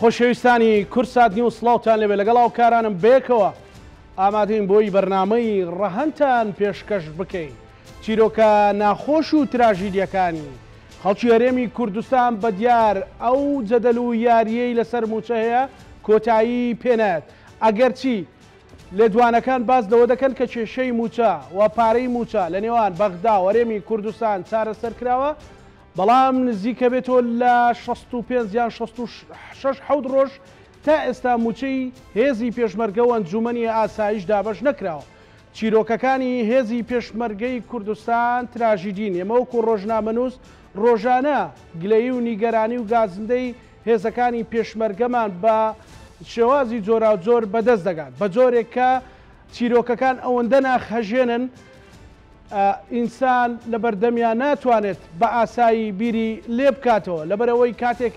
خۆشەویستانی کورسات نیوز سڵاوتان لەبێ لەگەڵ هاوکارانم بێکەوە ئامادەین بۆی بەرنامەی ڕەهەنتان پێشکەش بکەین. چیرۆکە ناخۆش و تراژیدیەکانی خەڵکی هەرێمی کوردستان بە دیار ئەو جەدەل و یاریەی لەسەر موچە هەیە کۆتایی پێنایەت. ئەگەرچی لێدوانەکان باز لەوە دەکەن کە کێشەی موچە و پارەی موچە لە نێوان بەغدا و هەرێمی کوردستان چارەسەر کراوە، بەڵام نزیکە بێتەوە لە 65 یان 66 ڕۆژ تا ئێستا موچەی هێزی پێشمەرگە و ئەنجومەنی ئاسایش دابەش نەکراوە. چیرۆکەکانی هێزی پێشمەرگەی کوردستان تراژیدین. ئێمە وەکو ڕۆژنامەنووس ڕۆژانە گلەیی و نیگەرانی و گازندەی هێزەکانی پێشمەرگەمان بە شێوازی جۆرا و جۆر بەدەست دەگات بە جۆرێک کە چیرۆکەکان ئەوەندە ناخەژێنن ئینسان لە بەردەمیان ناتوانێت بە ئاسایی بیری لێ بکاتەوە، لەبەرەوەی کاتێک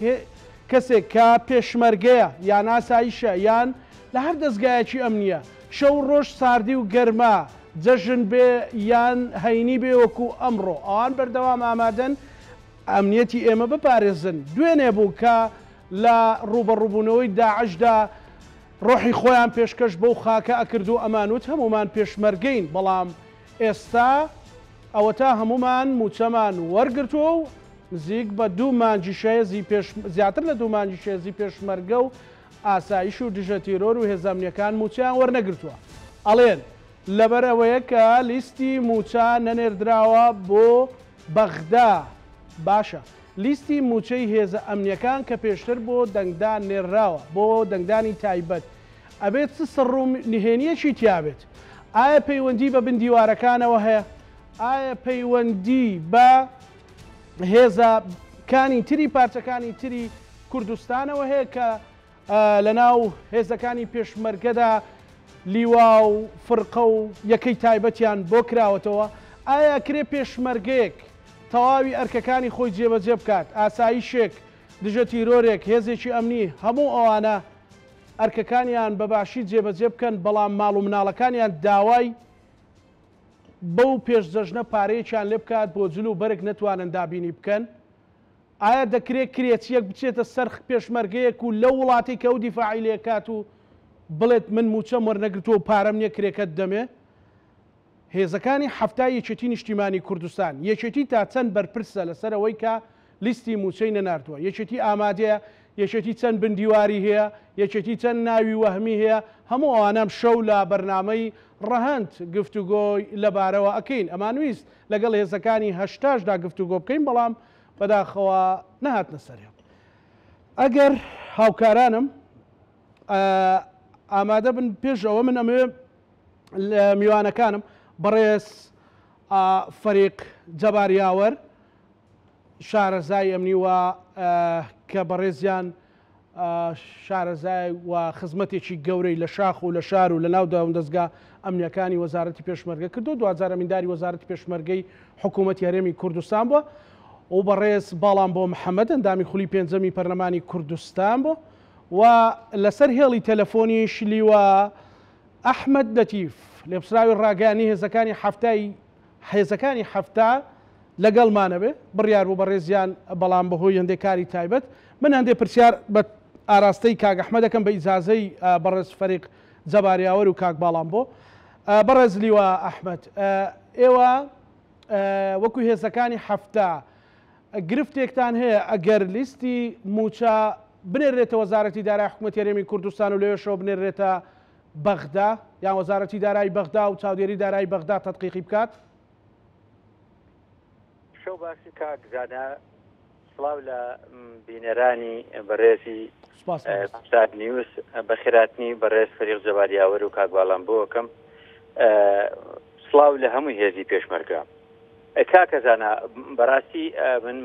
کەسێک کە پێشمەرگەیە یان ئاسایشە یان لە هەر دەستگایەکی ئەمنیە شەو ڕۆژ ساردی و گەرما جەژن بێ یان هەینی بێ وەکو ئەمڕۆ، ئەوان بەردەوام ئامادەن ئەمنیەتی ئێمە بپارێزن. دوێنێ بوو کە لە ڕوبەڕووبوونەوەی داعشدا ڕۆحی خۆیان پێشکەش بەو خاکە ئەکرد و ئەمانوت هەمومان پێشمەرگەین، بەڵام ئێستا ئەوە تا هەمومان موچەمان وەرگرتووە و نزیک بە دوو مانجی شێزی زیاتر لە دوو مانجی شێزی پێشمەرگە و ئاسایش و دژە تیرۆر و هێزەمنیەکان موچیان وەرنەگرتووە. ئەڵێن لەبەر ئەوەیە کە لیستی موچە نەنێردراوە بۆ بەغدا. باشە، لیستی موچەی هێزە ئەمنیەکان کە پێشتر بۆ دەنگدان نێرراوە بۆ دەنگدانی تایبەت ئەبێت چ سڕ و نهێنیەکی تیابێت؟ ئایا پەیوەندی بە بندیوارەکانەوە هەیە؟ ئایا پەیوەندی بە هێزەکانی تری پارچەکانی تری کوردستانەوە هەیە کە لە ناو هێزەکانی پێشمەرگەدا لیوا و فرقە و یەکەی تایبەتیان بۆ کراوەتەوە؟ ئایا کرێ پێشمەرگەیەک تەواوی ئەرکەکانی خۆی جێبەجێ بکات، ئاسایشێک دژە تیرۆرێک هێزێکی ئەمنی هەموو ئەوانە ئەرکەکانیان بەباشی جێبەجێ بکەن، بەڵام ماڵ و مناڵەکانیان داوای بەو پێشجەژنە پارەیەکیان لێ بکات بۆ جلو و بەرێک نەتوانن دابینی بکەن؟ ئایا دەکرێت کرێچیەک بچێتە سەر پێشمەرگەیەک و لەو وڵاتی کە ئەو دیفاعی لێکات و بڵێت من موچەم وەرنەگرتووە و پارەم نییە کرێکەت دەمێ؟ هێزەکانی هەفتای یەکێتی نیشتیمانی کوردستان یەکێتی تا چەند بەرپرسە لەسەرەوەی کە لیستی موچەی نەناردووە، یەکێتی ئامادەیە، یەکێتی چەند بندیواری هەیە، یەکێتی چەند ناوی وەهمی هەیە. هەموو ئەوانەم شەو لە بەرنامەی ڕەهەند گفتوگۆی لەبارەوە ئەکەین. ئەمانویست لەگەڵ هێزەکانی هەشتاشدا گفتوگۆ بکەین، بەڵام بەداخەوە نەهاتنە سەرێ. ئەگەر هاوکارانم ئامادە بن پێشەوە من ئەمێ لە میوانەکانم بەڕێز فەریق جەباریاوەر شارەزای ئەمنی وە کە بەڕێزیان شارەزای و خزمەتێکی گەورەی لە شاخ و لە شار و لە ناو دەستگا ئەمنیەکانی وەزارەتی پێشمەرگە کردو، دوجار ئەمینداری وەزارەتی پێشمەرگەی حکوومەتی هەرێمی کوردستان بووە و بەڕێز باڵام بۆ محەممەد ئەندامی خولی پێنجەمی پەرلەمانی کوردستان بوو و لەسەر هێڵی تەلەفۆنی شلیوە ئەحمەد لەتیف لێپسراوی ڕاگەیانی هێزەکانی هەفتا لەگەڵمانە بێ بڕیار بوو بەڕێزیان، بەڵام بەهۆی هەندێک کاری تایبەت من هەندێک پرسیار بە ئاراستەی کاک ئەحمەد دەکەم بە ئیجازەی بەڕێز فەریق جەباریاوەر و کاک باڵام بۆ. بەڕێز لیوە ئەحمەد، ئێوە وەکو هێزەکانی هەفتا گرفتێکتان هەیە ئەگەر لیستی موچە بنێرێتە وەزارەتی دارایی حکوومەتی هەرێمی کوردستان و لەوێشەوە بنێرێتە بەغدا یان وەزارەتی دارایی بەغدا و چاودێری دارایی بەغدا تەدقیقی بکات؟ شەو باسی کاکزانە، سڵاو لە بینەرانی بەڕێزی کورسات نیوز، بەخێراتنی بەڕێز فەریق جەباریاوەر و کاک باڵام بۆکەم، سڵاو لە هەمووی هێزی پێشمەرگە. کاکەزانە بەڕاستی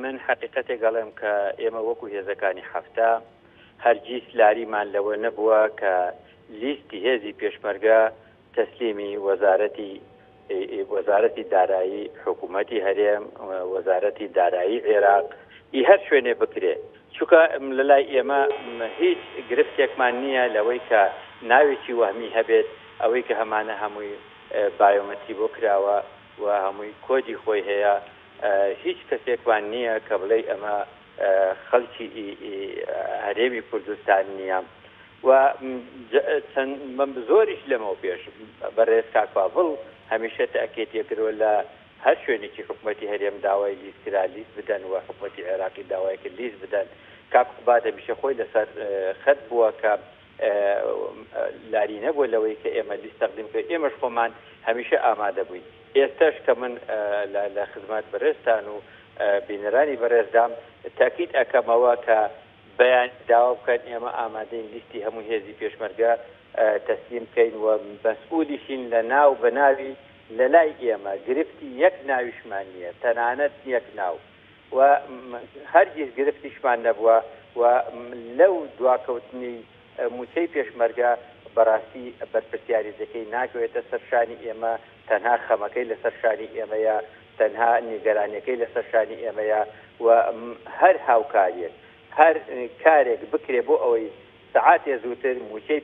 من حقیقەتێک گەڵێم کە ئێمە وەکو هێزەکانی هەفتا هەرگیز لاریمان لەوە نەبووە کە لیستی هێزی پێشمەرگە تەسلیمی وەزارەتی دارایی حکوومەتی هەرێم، وەزارەتی دارایی عێراق هەر شوێنێ بکرێ، چونکە لە لای ئێمە هیچ گرفتێکمان نییە لەوەی کە ناوێکی وەهمی هەبێت، ئەوەی کە هەمانە هەمووی بایۆمەتری بۆ کراوە و هەمووی کۆدی خۆی هەیە، هیچ کەسێکمان نییە کە بڵێ ئەمە خەڵکی هەرێمی کوردستان نییە و زۆریش لەمەوە پێش بەڕێز کاکباڵ هەمیشە تاکێتیەکردەوە لە هەر شوێنێکی حکوومەتی هەرێم داوای لیستکرا لیست بدەن و حکوومەتی عێراقی داوای کرد لیست بدەن کاکبات هەمیشە خۆی لەسەر خەت بووە کە لاری نەبووە لەوەی کە ئێمە لیست تەقدیم کرد ئێمەش خۆمان هەمیشە ئامادە بووین ئێستاش کە من لە خزمەت بەڕێزتان و بینەرانی بەڕێزدام تاکید ئەەکەمەوە کە بەیان داوا بکەن ئێمە ئامادەین لیستی هەموو هێزی پێشمەرگە تەسلیم بکەین و مەسئولیشین لە ناو بە ناوی لە لای ئێمە گرفتی یەک ناویشمان نییە تەنانەت یەک ناو و هەرگیز گرفتیشمان نەبووە و لەو دواکەوتنی موچەی پێشمەرگە بەڕاستی بەرپرسیاری دەکەی ناکەوێتە سەرشانی ئێمە تەنها خەمەکەی لە سەرشانی ئێمەیە تەنها نیگەرانیەکەی لە سەرشانی ئێمەیە و هەر هاوکاریەک هەر کارێک بکرێ بۆ ئەوەی سەعاتێ زووتر موچەی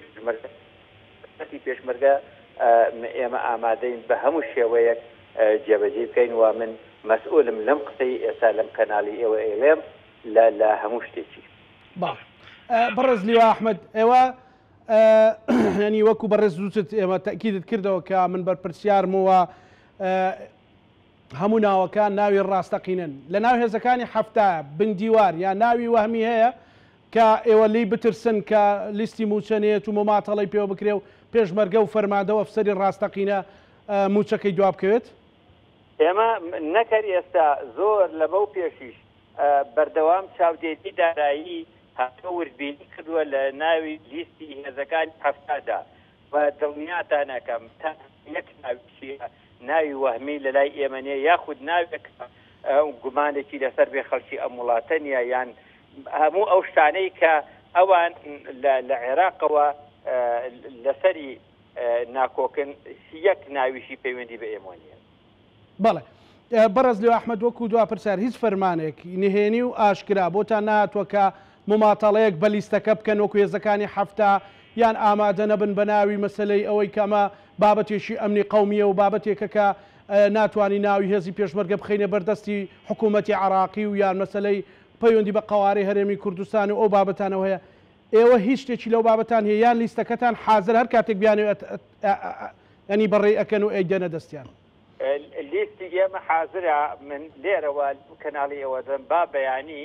پێشمەرگە ئێمە ئامادەین بە هەموو شێوەیەک جێبەجێ بکەین و من مەسئولم لەم قسەی ئێستا لەم کەناڵی ئێوە ئێڵێم لە هەموو شتێکی بەڕێز لیوا ئەحمەد ئێوە ینی وەکو بەڕێز زووتت ئێمە تەکیدت کردەوە کە من بەرپرسیارمەوە هەموو ناوەکان ناوی ڕاستەقینن لە ناو هێزەکانی هەفتە بنگدیوار یا ناوی وەهمی هەیە کە ئێوە لی بترسن کە لیستی موچەنێت و مۆماتەڵی پێوە بکرێ و پێشمەرگە و فەرماندەوە ئەفسەری ڕاستەقینە موچەکەی دواب بکەوێت ئێمە نەکەر ئێستا زۆر لە بەو پێشیش بەردەوام چاودێتی دارایی هاتۆ وردبینی کردووە لە ناوی لیستی هێزەکانی هەفتادا و دڵنیاتان ئەەکەم تا یەک ناویشیە ناوی وەهمی لە لای ئێمەنێ یاخود ناوێک گومانێکی لەسەر بێ خەڵکی ئەم وڵاتە نیە یان هەموو ئەو شتانەی کە ئەوان لە عێراقەوە لەسەری ناکۆکن یەک ناویشی پەیوەندی بە ئێمە نیە. بەڵێ بەڕێز لیوا ئەحمەد وەکو دوا پرسیار هیچ فەرمانێک نهێنی و ئاشکرا بۆتان نهاتووە کە مماتەڵەیەک بە لیستەکە بکەن وەکو هێزەکانی هەفتە یان ئامادە نەبن بە ناوی مەسلەی ئەوەی کەمە بابەتێکی ئەمنی قەومیە و بابەتێکە کە ناتوانانی ناوی هێزی پێشمەرگە بخینە بەردەستی حکوومەتی عراقی و یان مەسلەی پەیوەندی بە قەوارەی هەرێمی کوردستان و ئەو بابەتانەوە هەیە ئێوە هیچ شتێکی لەو بابەتان هەیە یان لیستەکەتان حاضر هەر کاتێک بیانێت ینی بەڕێ ئەکەن و ئەیدەنە دەستیان لیستی ئێمە حاضرە من لێرەوە کەناڵی ئێوە دەم با بەیانی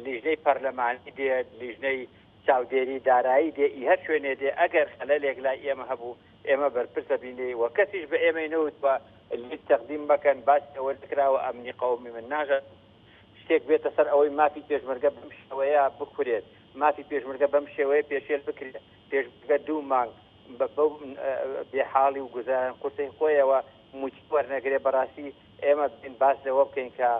لیژنەی پەرلەمانی دێت لیژنەی چاودێری دارایی دێ هەر شوێنێ دێ ئەگەر خەلەلێک لای ئێمە هەبوو ئێمە بەرپرسە بینێ و کەسیش بە ئێمە نەوتوە لیست تەقدیم بکەن باس ئەوە دەکراوە ئەمنی قەومی من ناژێت شتێک بێتە سەر ئەوەی مافی پێشمەرگە بەم شێوەیە بکورێت مافی پێشمەرگە بەم شێوەیە پێشێل بکرێت پێشمەرگە 2 مانگ بەو بێحاڵی و گوزارن قورسەی خۆیەوە موچی وەرنەگرێ بەڕاستی ئێمە بین باس لەوە بکەین کە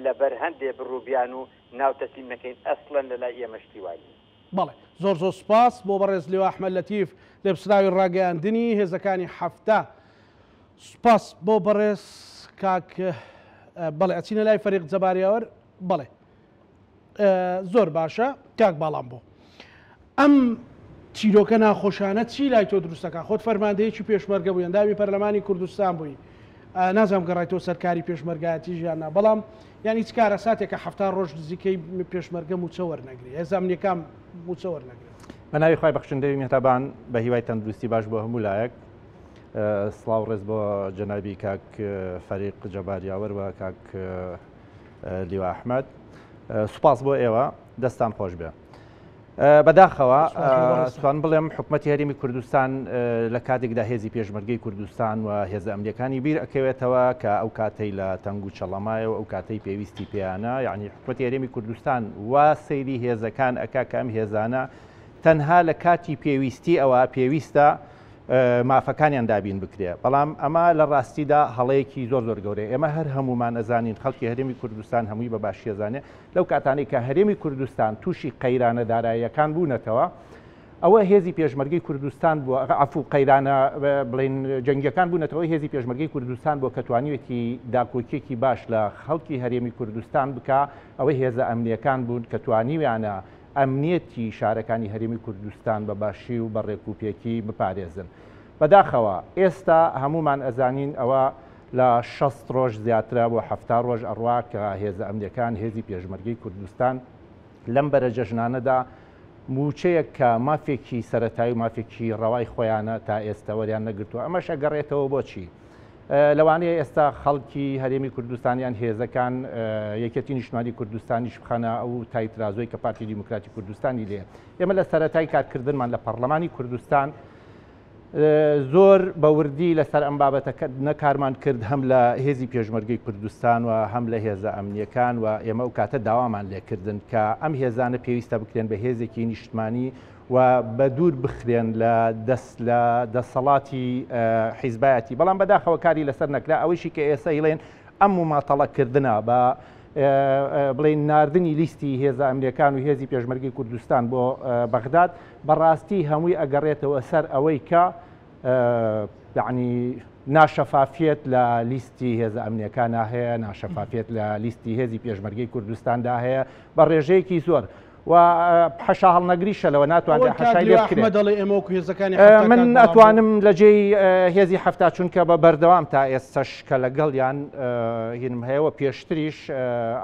لەبەر هەندێ بڕووبیان و ناو تەسلیم نەکەین ئەسڵەن لەلای ئێمە شتی وایە. بەڵێ زۆر سوپاس بۆ بەڕێز لیوا ئەحمەد لەتیف لە پسراوی ڕاگەیاندنی هێزەکانی هەفتە سوپاس بۆ بەڕێز کاک بەڵێ ئەچینە لای فەریق جەباریاوەر بەڵێ زۆر باشە کاک باڵام بۆ ئەم چیرۆکە ناخۆشانە چی لای تۆ دروستەکە خۆت فەرماندەیەکی پێشمەرگە بووی ئەندامی پەرلەمانی کوردستان بووی نازانم گەڕایتەوە سەرکاری پێشمەرگایەتی ژیاننا بەڵام یان هیچ کارە ساتێکە 70 ڕۆژ نزیکەی پێشمەرگە موچە وەرنەگری هێزانامنیەکان موچە وەرنەگرێت. بە ناوی خۆی بەخشندەوی میهرەبان بە هیوای تەندروستی باش بۆ هەموو لایەک سڵاو ڕێز بۆ جەنابی کاک فەریق جەباریاوەر و کاک لیوا ئەحمەد سوپاس بۆ ئێوە دەستان خۆش بێ. بەداخەوە سوان بڵێم حکوومەتی هەرێمی کوردستان لە کاتێکدا هێزی پێشمەرگەی کوردستان و هێزە ئەمریکانی بیر ئەکەوێتەوە کە ئەو کاتەی لە تەنگ و چەڵەمایە و ئەو کاتەی پێویستی پێیانە یعنی حکوومەتی هەرێمی کوردستان وا سەیری هێزەکان ئەکا کە ئەم هێزانە تەنها لە کاتی پێویستی ئەوە پێویستە مافەکانیان دابین بکرێ بەڵام ئەمە لە ڕاستیدا هەڵەیەکی زۆر گەورەیە ئێمە هەر هەمومان ئەزانین خەڵکی هەرێمی کوردستان هەمووی بە باشی ئەزانێ لەو کاتانەی کە هەرێمی کوردستان تووشی قەیرانە داراییەکان بوونەتەوە ئەوە هێزی پێشمەرگەی کوردستان بووە عەفو قەیرانە بڵێن جەنگیەکان بوونەتەوە هێزی پێشمەرگەی کوردستان بۆ کە توانیوێتی داکۆکیێکی باش لە خەڵکی هەرێمی کوردستان بکە ئەوەی هێزە ئەمنیەکان بوون کە توانیویانە ئەمنیەتی شارەکانی هەرێمی کوردستان بە باشی و بە ڕێکوپێکی بپارێزن. بەداخەوە ئێستا هەمومان ئەزانین ئەوە لە 60 ڕۆژ زیاترە بۆ 70 ڕۆژ ئەڕوا کە هێزە ئەمنیەکان هێزی پێشمەرگەی کوردستان لەم بەرە جەژنانەدا موچەیەک کە مافێکی سەرەتایی و مافێکی ڕەوای خۆیانە تا ئێستا وەریان نەگرتووە. ئەمەش ئەگەڕێتەوە بۆچی؟ لەوانەیە ئێستا خەڵکی هەرێمی کوردستانیان هێزەکان یەکێتی نیشتمانی کوردستانیش بخەنە ئەو تایترازۆی کە پارتی دیموکراتی کوردستانی لێ. ئێمە لە سەرەتای کارکردنمان لە پەرلەمانی کوردستان زۆر بەوردی لەسەر ئەم بابەتەکە نەکارمان کرد هەم لە هێزی پێشمەرگەی کوردستان و هەم لە هێزە ئەمنیەکان و ئێمە ئەو کاتە داوامان لێکردن کە ئەم هێزانە پێویستە بکرێن بە هێزێکی نیشتمانی و بە دوور بخرێن لە دەسەڵاتی حیزبایەتی. بەڵام بەداخەوە کاری لەسەر نەکرا. ئەوەیشی کە ئێستا هیڵێن ئەم مماتەڵەکردنە بە بڵێن ناردنی لیستی هێزە ئەمریکان و هێزی پێشمەرگەی کوردستان بۆ بەغداد بەڕاستی هەمووی ئەگەڕێتەوە سەر ئەوەی کە یعنی ناشەفافیت لە لیستی هێزە ئەمنیەکانە هەیە، ناشەفافیت لە لیستی هێزی پێشمەرگەی کوردستاندا هەیە بە ڕێژەیەکی زۆر و حەشا هەڵنەگریشە لەوە ناتوانێت حەشای لێ بکرێت. من ئەتوانم لە جێی هێزی هەفتا چونکە بە بەردەوام تا ئێستش کە لەگەڵیان هینم هەیەوە پێشتریش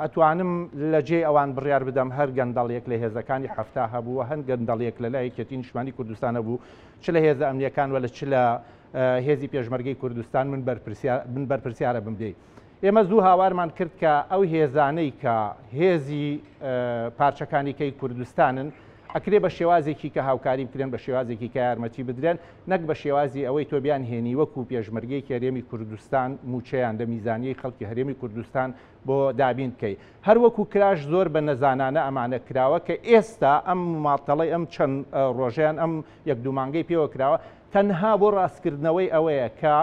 ئەتوانم لە جێ ئەوان بڕیار بدەم هەر گەندەڵێک لە هێزەکانی هەفتا هەبوو و هەند گەندەڵێک لە لای یەکێتی نیشتمانی کوردستانە بوو چ لە هێزە ئەمنیەکان وە لە چ لە هێزی پێشمەرگەی کوردستان من بەرپرسیارە بمدەی. ئێمە زوو هاوارمان کرد کە ئەو هێزانەی کە هێزی پارچەکانیکەی کوردستانن ئەکرێ بە شێوازێکی کە هاوکاری بکرێن، بە شێوازێکی کە یارمەتی بدرێن، نەک بە شێوازی ئەوەی تۆ بیان هێنی وەکو پێشمەرگەیەکی هەرێمی کوردستان موچەیان لە میزانیەی خەڵکی هەرێمی کوردستان بۆ دابین بکەی. هەر وەکو کراش زۆر بە نەزانانە ئەمانە کراوە کە ئێستا ئەم ماتەڵی ئەم چەند ڕۆژیان ئەم یەک دوو مانگەی پێوە کراوە تەنها بۆ ڕاستکردنەوەی ئەوەیە کە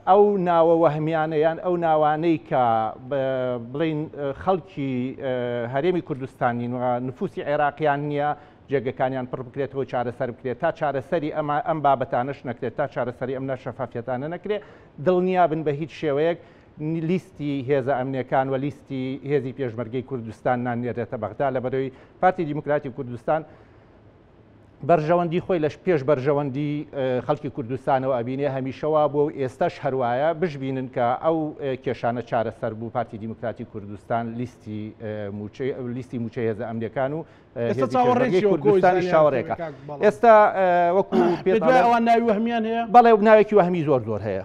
ئەو ناوە وەهمیانەیان ئەو ناوانەی کە بڵین خەڵکی هەرێمی کوردستانی و نفوسی عێراقیان نییە جێگەکانیان پڕ بکرێتەوە چارەسەر بکرێت تا چارەسەری ئەم بابەتانش نەکرێت تا چارەسەری ئەم نەشەفافیەتانە نەکرێت دڵنیا بن بە هیچ شێوەیەک لیستی هێزە ئەمنیەکان و لیستی هێزی پێشمەرگەی کوردستان نانێرێتە بەغدا لەبەرەوەی پارتی دیموکراتی کوردستان بەرژەوەندی خۆی لەش پێش بەرژەوەندی خەڵکی کوردستانەوە ئەبینێ هەمیشەوە بۆ ئێستاش هەروایە بشبینن کە ئەو کێشانە چارەسەر بوو پارتی دیموکراتی کوردستان لیستی موچە هێزە ئەمنیەکان و کوردستانی شاوەڕێکە. ئێستا وەکو پێوان ناوی وەهمیان هەیە؟ بەڵێ ناوێکی وەهمی زۆر زۆر هەیە.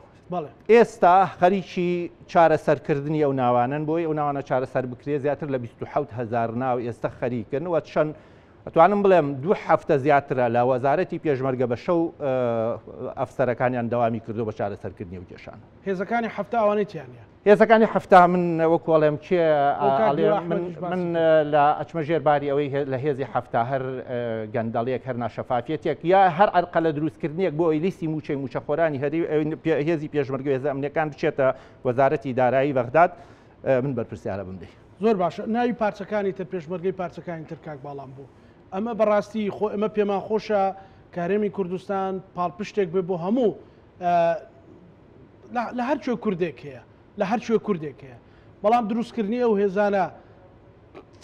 ئێستا خەریکی چارەسەرکردنی ئەو ناوانن بۆی ئەو ناوانە چارەسەر بکرێ زیاتر لە 27,000 ناو ئێستا خەریکن و چەند ئەتوانم بڵێم 2 هەفتە زیاترە لە وەزارەتی پێشمەرگە بە شەو ئەفسەرەکانیان داوامی کردو بە چارەسەرکردنی و کێشان. هێزەکانی هەفتە ئەوانەیەیانە؟ هێزەکانی هەفتە من وەکوڵێم کێ من لە ئەچمە ژێرباری ئەوەی لە هێزی هەفتە هەر گەندەڵێک هەر ناشەفافیەتێک یا هەر عەرقە لە دروستکردنیەک بۆ ئەوی لیستی موچەخۆرانی هێزی پێشمەرگە هێزە ئەمنیەکان بچێتە وەزارەتی دارایی بەغداد من بەرپرسیارە بمدەی. زۆر باشە. ناوی پارچەکانی تر پێشمەرگەی پارچەکانی تر کاک باڵام بوو. ئەمە بەڕاستی ئەمە پێمان خۆشە کە هەرێمی کوردستان پاڵپشتێک بێ بۆ هەموو لە هەر کوێ کوردێک هەیە لە هەر کوێ کوردێک هەیە بەڵام دروستکردنی ئەو هێزانە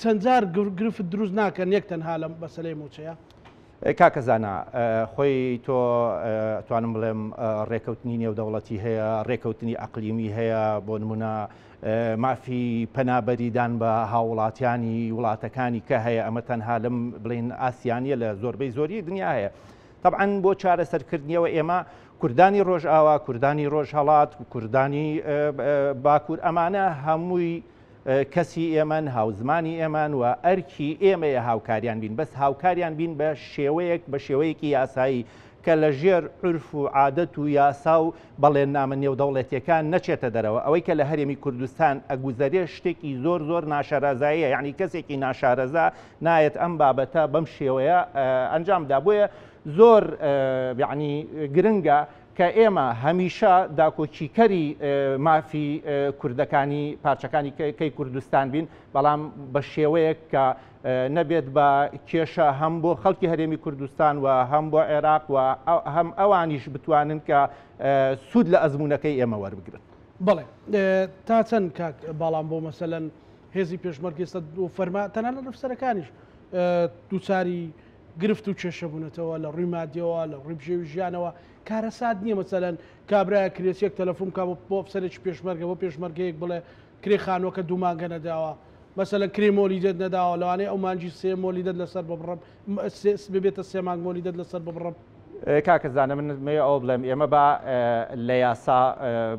چەند جار گرفت دروست ناکەن یەک تەنها لە مەسەلەی موچەیە. کاکەزانە خۆی تۆ توانم بڵێم ڕێکەوتنی نێودەوڵەتی هەیە، ڕێکەوتنی ئەقلیمی هەیە، بۆ نمونە مافی پەنابەریدان بە هاوڵاتیانی وڵاتەکانی کە هەیە ئەمە تەنها لەم بڵین ئاسیانیە لە زۆربەی زۆری دنیا هەیە. طبعاً بۆ چارەسەرکردنیەوە ئێمە کوردانی ڕۆژئاوا، کوردانی ڕۆژهەڵات، کوردانی باکوور ئەمانە هەمووی کەسی ئێمەن هاوزمانی ئێمان و ئەرکی ئێمەیە هاوکاریان بین، بەس هاوکاریان بین بە شێوەیەکی یاسایی کە لە ژێر عرف و عادەت و یاسا و بەڵێننامە نێودەوڵەتیەکان نەچێتە دەرەوە. ئەوەی کە لە هەرێمی کوردستان ئەگوزەرێ شتێکی زۆر زۆر ناشارەزاییە، یعنی کەسێکی ناشارەزا نایەت ئەم بابەتە بەم شێوەیە ئەنجامدا. بۆیە زۆر یعنی گرنگە کە ئێمە هەمیشە داکۆچیکەری مافی کوردەکانی پارچەکانی کەی کوردستان بین، بەڵام بە شێوەیەک کە نەبێت بە کێشە هەم بۆ خەڵکی هەرێمی کوردستان و هەم بۆ عێراق و هەم ئەوانیش بتوانن کە سوود لە ئەزمونونەکەی ئێمە وەربگرن. بڵێ تا چەند کاک باڵام بۆ مەسەلەن هێزی پێشمەرگە ئێستا فەرما تەنانەت ئەفسەرەکانیش دووچاری گرفت و کێشەبوونەتەوە لە ڕووی مادیەوە لە ڕووی بژێوی ژیانەوە کارە سات نییە مەسەلەن کابرایە کرێسیەک تەلەفۆن کا بۆ ئەفسەرێکی پێشمەرگە بۆ پێشمەرگەیەک بڵێ کرێ خانووەکە دوومانگە نەداوە مەسەلەن کرێ مۆلیدت نەداوە لەوانەیە ئەو مانجی سێ مۆلیدت لەسەر ببڕم ببێتە سێ مانگ مۆلیدت لەسەر ببڕم. کاکەزانە من مێ ئەو بڵێم ئێمە بە لە یاسا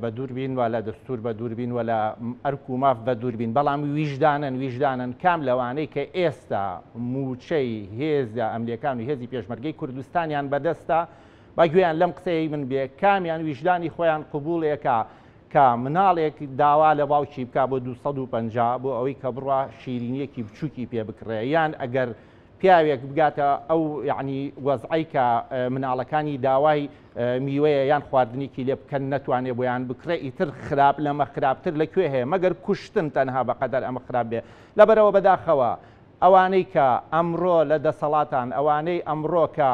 بە دووربین و لە دەستور بە دووربین و لە ئەرک و ماف بە دووربین بەڵام ویژدانن کام لەوانەی کە ئێستا موچەی هێزە ئەمریکان و هێزی پێشمەرگەی کوردستانیان بەدەستە با گوێیان لەم قسەی من بێ کامیان ویژدانی خۆیان قبولێکە کە مناڵێک داوا لە باوکی بک بۆ 250 بۆ ئەوەی کە بڕوا شیرینیەکی بچووکی پێ بکڕێ یان ئەگەر پیاوێک بگاتە ئەو یعنی وەزعی کە مناڵەکانی داوای میوەیە یان خواردنیکی لێ بکەن نەتوانێ بۆیان بکڕێ ئیتر خراپ لەمە خراپتر لەکوێ هەیە مەگەر کوشتن تەنها بەقەدەر ئەمە خراپ بێ لەبەرەوە بەداخەوە ئەوانەی کە ئەمڕۆ لە دەسەڵاتان ئەوانەی ئەمڕۆ کە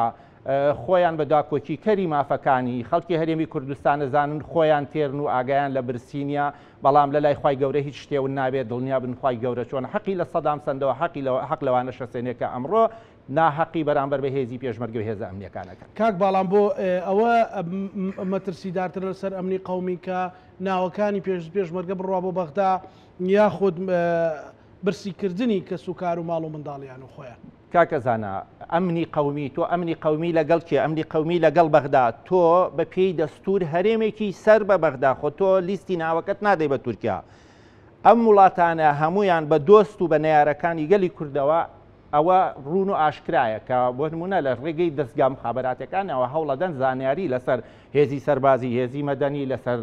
خۆیان بە داکۆکی کەری مافەکانی خەڵکی هەرێمی کوردستان نەزانن خۆیان تێرن و ئاگایان لە برسینیا بەڵام لە لای خوای گەورە هیچ شتێون نابێت دڵنیا بن خوای گەورە چۆن حەقی لە سەدام سندەوە حەق لەوانە شەسێنێکە ئەمڕۆ ناحەقی بەرامبەر بە هێزی پێشمەرگە و هێزە ئەمنیەکانەکە. کاک باڵام بۆ ئەوە مەترسیدارتر لەسەر ئەمنی قەومی کە ناوەکانی پێشمەرگە بڕوا بۆ بەغدا یاخود برسیکردنی کە سوکار و ماڵ و منداڵیان و خۆیان. کاکەزانە ئەمنی قەومی تۆ ئەمنی قەومی لەگەڵ کێ ئەمنی قەومی لەگەڵ بەغدا تۆ بە پێی دەستور هەرێمێکی سەر بە بەغدا خۆ تۆ لیستی ناوەکەت نادەی بە تورکیا ئەم وڵاتانە هەمویان بە دۆست و بە نەیارەکانی گەلی کوردەوە ئەوە ڕون و ئاشکرایە کە بۆ نمونە لە ڕێگەی دەستگا مخابراتەکانەوە هەوڵەدەن زانیاری لەسەر هێزی سەربازی هێزی مەدەنی لەسەر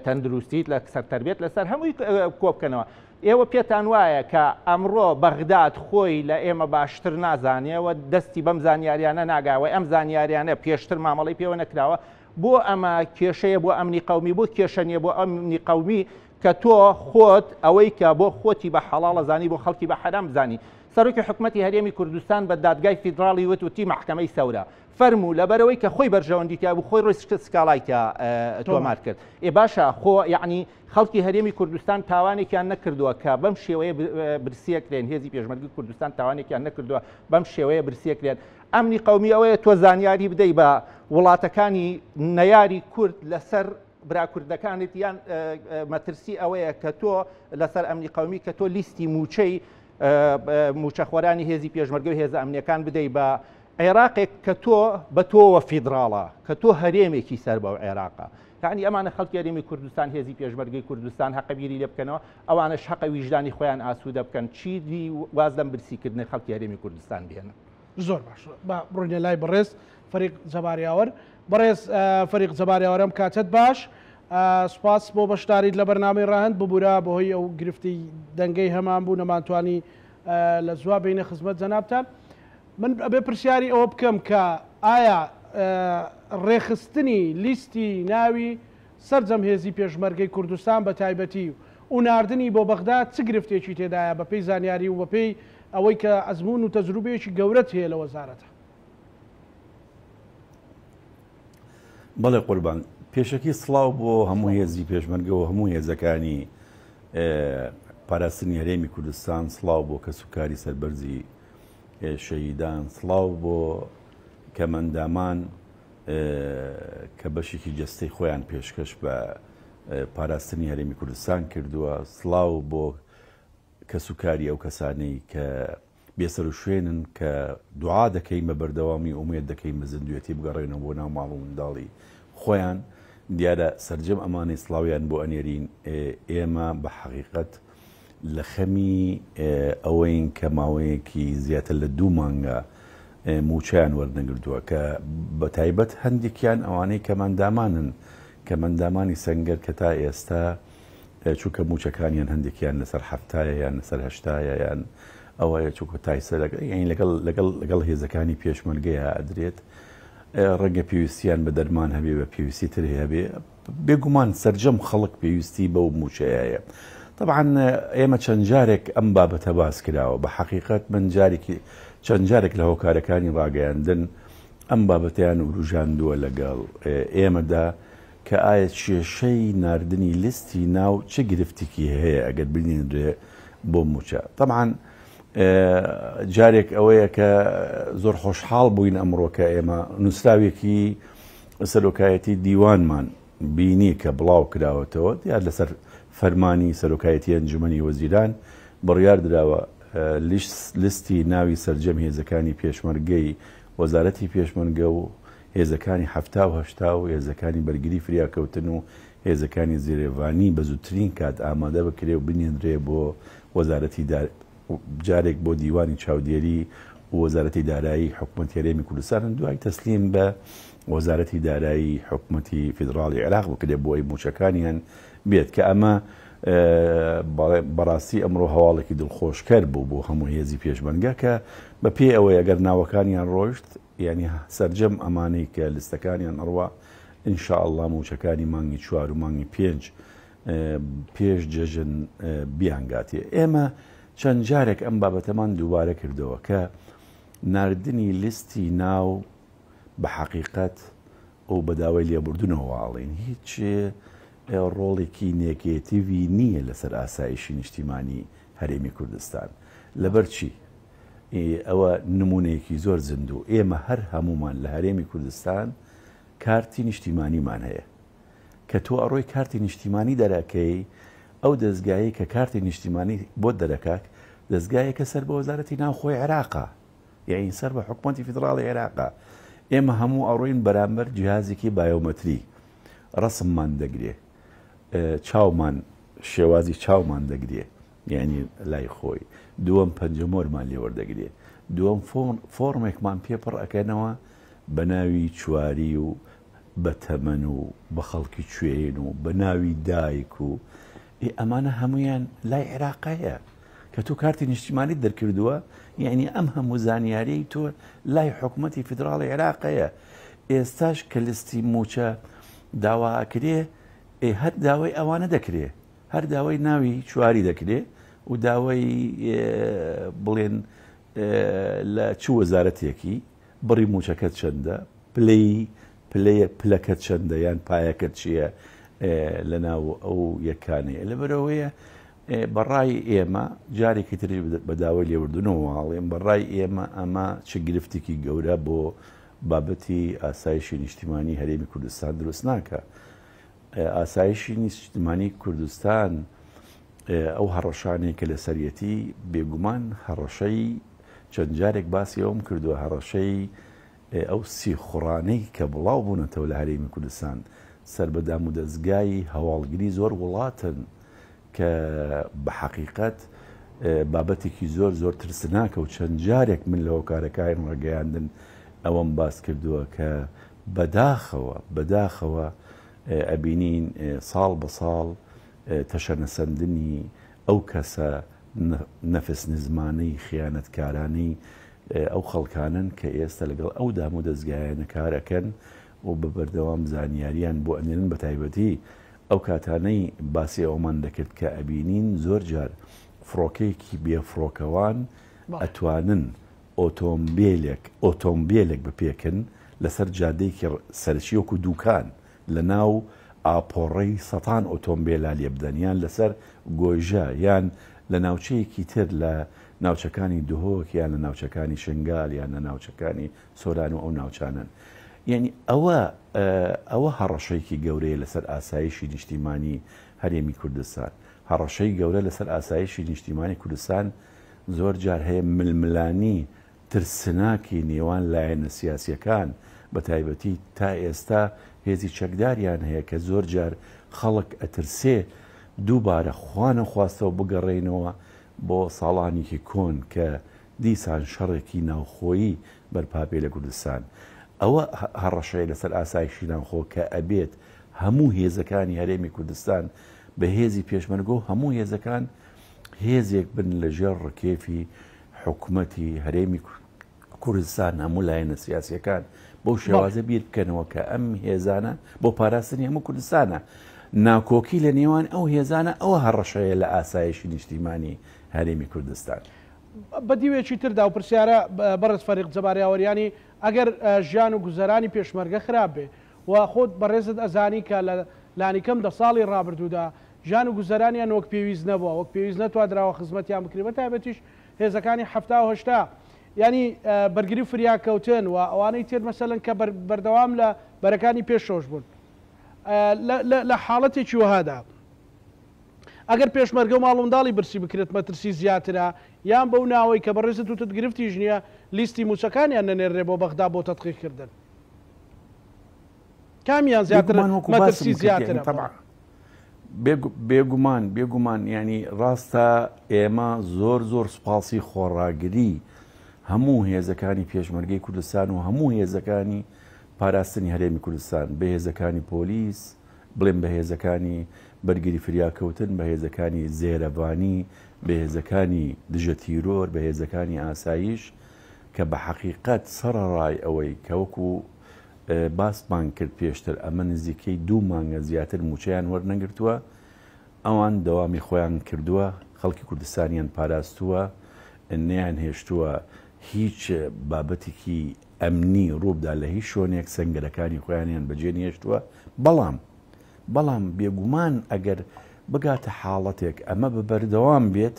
تەندروستیت لەسەر تەربێت لەسەر هەمووی کۆبکەنەوە. ئێوە پێتان وایە کە ئەمڕۆ بەغداد خۆی لە ئێمە باشتر نازانێەوە دەستی بەم زانیاریانە ناگاوە ئەم زانیاریانە پێشتر مامەڵی پێوە نەکراوە بۆ ئەمە کێشەیە بۆ ئەمنی قەومی بۆ کێشەنیە بۆ ئەمنی قەومی کە تۆ خۆت ئەوەی کە بۆ خۆتی بە حەڵاڵە زانی بۆ خەڵکی بە حەرام زانی. سەرۆکی حکومەتی هەرێمی کوردستان بە دادگای فیدراڵی وتی محکەمەی سەورە فەرموو لەبەرەوەی کە خۆی بەرژەوەندیتیا بوو خۆی ڕۆیشت سکاڵایتە تۆمار کرد. باشە خۆ یعنی خەڵکی هەرێمی کوردستان تاوانێکیان نەکردووە کە بەم شێوەیە برسیەکرێن هێزی پێشمەرگی کوردستان تاوانێکیان نەکردووە بەم شێوەیە برسیەکرێن. ئەمنی قەومی ئەوەیە تۆ زانیاری بدەی بە وڵاتەکانی نەیاری کورد لەسەر براکوردەکانت یان مەترسی ئەوەیە کە تۆ لەسەر ئەمنی قەومی کە تۆ لیستی موچەی موچەخۆرانی هێزی پێشمەرگە و هێزە ئەمنیەکان بدەی بە عێراقێک کە تۆ بە تۆوە فیدراڵە کە تۆ هەرێمێکی سەر بە عێراقە. یعنی ئەمانە خەڵکی هەرێمی کوردستان هێزی پێشمەرگەی کوردستان حەقەبیری لێ بکەنەوە ئەوانەش حەقە ویژدانی خۆیان ئاسوودە بکەن چیدی واز لەم برسیکردنی خەڵکی هەرێمی کوردستان بێنن. زۆر باش بڕۆینە لای بەڕێز فەریق جەباریاوەر. بەڕێز فەریق جەباریاوەرم کاتت باش سوپاس بۆ بەشداریت لە بەرنامەی ڕاهەند ببوورە بەهۆی ئەو گرفتی دەنگەی هەمان بوو نەمانتوانی لە زوا بینە خزمەت جەنابتان. من ئەبێ پرسیاری ئەوە بکەم کە ئایا ڕێخستنی لیستی ناوی سەرجەم هێزی پێشمەرگەی کوردستان بە تایبەتی و ناردنی بۆ بەغدا چ گرفتێکی تێدایە بە پێی زانیاری و بە پێی ئەوەی کە ئەزمون و تەجروبەیەکی گەورەت هەیە لە وەزارەتە؟ بەڵێ قوربان پێشەکی سڵاو بۆ هەموو هێزی پێشمەرگە و هەموو هێزەکانی پاراستنی هەرێمی کوردستان سڵاو بۆ کەسوکاری سەربەرزی شەهیدان سڵاو بۆ کەمەندامان کە بەشێکی جەستەی خۆیان پێشکەش بە پاراستنی هەرێمی کوردستان کردووە سڵاو بۆ کەسوکاری ئەو کەسانەی کە بێسەر و شوێنن کە دوعا دەکەین بە بەردەوامی ئومێد دەکەین بە زیندوێتی بگەڕێنەوە بۆ ناو ماڵ و منداڵی خۆیان دیارە سەرجەم ئەمانەی سڵاویان بۆ ئەنێرین ئێمە بە حەقیقەت لە خەمی ئەوەین کە ماوەیەکی زیاتر لە 2 مانگە موچیان وەرنەگردووە کە بە تایبەت هەندێکیان ئەوانەی کەمەندامانن کەمەندامانی سەنگەر کە تا ئێستا چووکە موچەکانیان هەندێکیان لەسەر 7 یان لەسەر 8 یان ئەوەیە چووکە تایسە لەگەڵ هێزەکانی پێشمەرگەیە ئەدرێت ڕەنگە پێویستیان بە دەرمان هەبێ بە پێویستی تر هەبێ بێگومان سەرجەم خەڵک پێویستی بەو موچەیە. طبعا ئێمە چەند جارێک ئەم بابەتە باس کراوە بە حەقیقەت من چەند جارێک لە هۆکارەکانی ڕاگەیاندن ئەم بابەتیان وروژاندووە لەگەڵ ئێمەدا کە ئایا کێشەی ناردنی لیستی ناو چه گرفتێکی هەیە ئەگەر ببینێنرێ بۆ موچە. طبعا جارێک ئەوەیە کە زۆر خۆشحاڵ بووین ئەمڕۆکە ئێمە نووسراوێکی سەرۆکایەتی دیوانمان بینی کە بڵاو کراوەتەوە دیار لەسەر فەرمانی سەرۆکایەتی ئەنجومەنی وەزیران بڕیار دراوە لیستی ناوی سەرجەم هێزەکانی پێشمەرگەی وەزارەتی پێشمەرگە و هێزەکانی هەفتا و هەشتا و هێزەکانی بەرگری فریاکەوتن و هێزەکانی زێرێڤانی بە زووترین کات ئامادە بکرێ و بنێنرێ بۆ وەزارەتی جارێک بۆ دیوانی چاودێری و وەزارەتی دارایی حکوومەتی هەرێمی کوردستان دوای تەسلیم بە وەزارەتی دارایی حکوومەتی فیدراڵی عێراق بکرێ بۆ ئەی موچەکانیان بێت کە ئەمە بەڕاستی ئەمڕۆ هەواڵێکی دڵخۆشکەر بوو بۆ هەموو هێزی پێشمەرگە کە بە پێ ئەوەی ئەگەر ناوەکانیان ڕۆیشت یعنی سەرجەم ئەمانەی کە لیستەکانیان ئەڕوا ئینشاءڵڵا موچەکانی مانگی 4 و مانگی 5 پێش جەژن بیانگاتێ. ئێمە چەند جارێک ئەم بابەتەمان دووبارە کردەوە کە ناردنی لیستی ناو بە حەقیقەت ئەو بەداوای لێبوردنەوەواڵین هیچ ڕۆڵێکی نێگێتیڤی نییە لەسەر ئاسایشی نیشتیمانی هەرێمی کوردستان. لەبەر چی؟ ئەوە نمونەیەکی زۆر زیندوو ئێمە هەر هەمومان لە هەرێمی کوردستان کارتی نیشتیمانیمان هەیە کە تۆ ئەڕۆی کارتی نیشتیمانی دەراکەی ئەو دەستگایی کە کارتی نیشتیمانی بۆ دەرەکات دەستگایە کە سەر بە وەزارەتی ناوخۆی عێراقا یعنی سەر بە حکوومەتی فیدراڵی عێراقا. ئێمە هەموو ئەڕۆین بەرامبەر جیهازێکی بایۆمەتری ڕسممان دەگرێ چاومان شێوازی چاومان دەگرێ یعنی لای خۆی دووەم پەنجەمۆرمان لێوەردەگرێ دووەم فۆرمێکمان پێپڕ ئەکەنەوە بە ناوی چواری و بە تەمەن و بە خەڵکی کوێین و بە ناوی دایک و ئەمانە هەمویان لای عێراقەیە کە تۆ کارتی نیشتیمانی دەرکردووە یعنی ئەم هەموو زانیاری تۆ لای حکوومەتی فیدراڵی عێراقەیە. ئێستاش کە لیستی موچە داواکرێ هەر داوای ئەوانە دەکرێ هەر داوای ناوی چواری دەکرێ و داوای بڵێن لە چ وەزارەتێکی بڕی موچەکەت چەندە پلەکەت چەندە یان پایەکەت چییە لە ناو ئەو یەکانەیە. لەبەرەوەیە بەڕای ئێمە جارێکی تری بە داوای لێوردنەوەواڵێن بەڕای ئێمە ئەمە چ گرفتێکی گەورە بۆ بابەتی ئاسایشی نیشتیمانی هەرێمی کوردستان دروست ناکە. ئاسایشی نیشتیمانی کوردستان ئەو هەڕەشانێک کە لە سەرەتی بێگومان هەڕەشەی چەند جارێک باسی ئەوم کردووە هەڕەشەی ئەو سیخوڕانەی کە بڵاو بوونەتەوە لە هەرێمی کوردستان سەربەدام و دەستگای هەواڵگری زۆر وڵاتن کە بە حەقیقەت بابەتێکی زۆر زۆر ترسناکە و چەند جارێک من لە هۆکارەکان ڕێگەیاندن ئەوەم باس کردووە کە بەداخەوە ئەبینین ساڵ بە ساڵ تەشەنەسەندنی ئەو کەسە نەفس نزمانەی خیانەتکارانەی ئەو خەڵکانن کە ئێستا لەگەڵ ئەو دام و دەستگایانە کارەکەن و بە بەردەوام زانیاریان بۆ ئەنێنن بە تایبەتی ئەو کاتانەی باسی ئەومان دەکرد کە ئەبینین زۆر جار فڕۆکەیەکی بێفڕۆکەوان ئەتوانن ئۆتۆمبیلێک بپێکن لەسەر جادەیەکی سەرچیۆک و دووکان لە ناو ئاپۆڕەی سەتان ئۆتۆمبیلا لێ بدەنیان لەسەر گۆیژە یان لە ناوچەیەکی تر لە ناوچەکانی دهۆک یان لە ناوچەکانی شنگال یان لە ناوچەکانی سۆران و ئەو ناوچانن. یعنی ئەوە هەڕەشەیەکی گەورەیە لەسەر ئاسایشی نیشتیمانی هەرێمی کوردستان. هەڕەشەی گەورە لەسەر ئاسایشی نیشتیمانی کوردستان زۆر جار هەیە ململانی ترسناکی نێوان لایەنە سیاسیەکان بە تایبەتی تا ئێستا هێزی چەکداریان هەیە کە زۆر جار خەڵک ئەترسێ دووبارە خوانە خواستەوە بگەڕێنەوە بۆ ساڵانێکی کۆن کە دیسان شەڕێکی ناوخۆیی بەرپابێ لە کوردستان. ئەوە هەڕەشەیە لەسەر ئاسایشی ناوخۆ کە ئەبێت هەموو هێزەکانی هەرێمی کوردستان بە هێزی پێشمەرگە و هەموو هێزەکان هێزێک بن لەژێر ڕکێفی حکوومەتی هەرێمی کوردستان هەموو لایەنە سیاسیەکان بۆ شێوازە بیر بکەنەوە کە ئەم هێزانە بۆ پاراستنی هەموو کوردستانە ناکۆکی لە نێوان ئەو هێزانە ئەوە هەڕەشەیە لە ئاسایشی نیشتیمانی هەرێمی کوردستان. بە دیوێکی تردا و پرسیارە بەڕێز فەریق جەباریاوەریانی ئەگەر ژیان و گوزەرانی پێشمەرگە خراپ بێ و خۆت بەڕێزت ئەزانی کە لە لانیکەم 10 ساڵی ڕابردوودا ژیان و گوزەرانیان وەک پێویست نەبووە وەک پێویست نەتوادراوە خزمەتیان بکرێت بە تایبەتیش هێزەکانی هەفتا و هەشتا ینی بەرگری فریاکەوتن و ئەوانەی تر مەسەلەن کە بەردەوام لە بەرەکانی پێشەوەش بوون لە حاڵەتێکی وهادا ئەگەر پێشمەرگە و ماڵونداڵی برسی بکرێت مەترسی زیاترە یان بەو ناوەی کە بەڕێزت وتت گرفتی ژنیە لیستی موچەکانیان نەنێڕێ بۆ بەغدا بۆ تەدقیقکردن کامیان زیاتر مەترسی زیاترە بێگومان ینی ڕاستە ئێمە زۆر سوپاسی خۆڕاگری هەموو هێزەکانی پێشمەرگەی کوردستان و هەموو هێزەکانی پاراستنی هەرێمی کوردستان بە هێزەکانی پۆلیس بڵێن بە هێزەکانی بەرگری فریاکەوتن بە هێزەکانی زێرەبانی بە هێزەکانی دژە تیرۆر بە هێزەکانی ئاسایش کە بە حەقیقەت سەرڕای ئەوەی کەوەکو باسمان کرد پێشتر ئەمە نزیکەی 2 مانگە زیاتر موچەیان وەرنەگرتووە ئەوان دەوامی خۆیان کردووە خەڵکی کوردستانیان پاراستووە نەیان هێشتووە هیچ بابەتێکی ئەمنی ڕووبدا لە هیچ شوێنێک سەنگەرەکانی خۆیانیان بەجێ نێشتووە بەڵام بێگومان ئەگەر بگاتە حاڵەتێک ئەمە بە بەردەوام بێت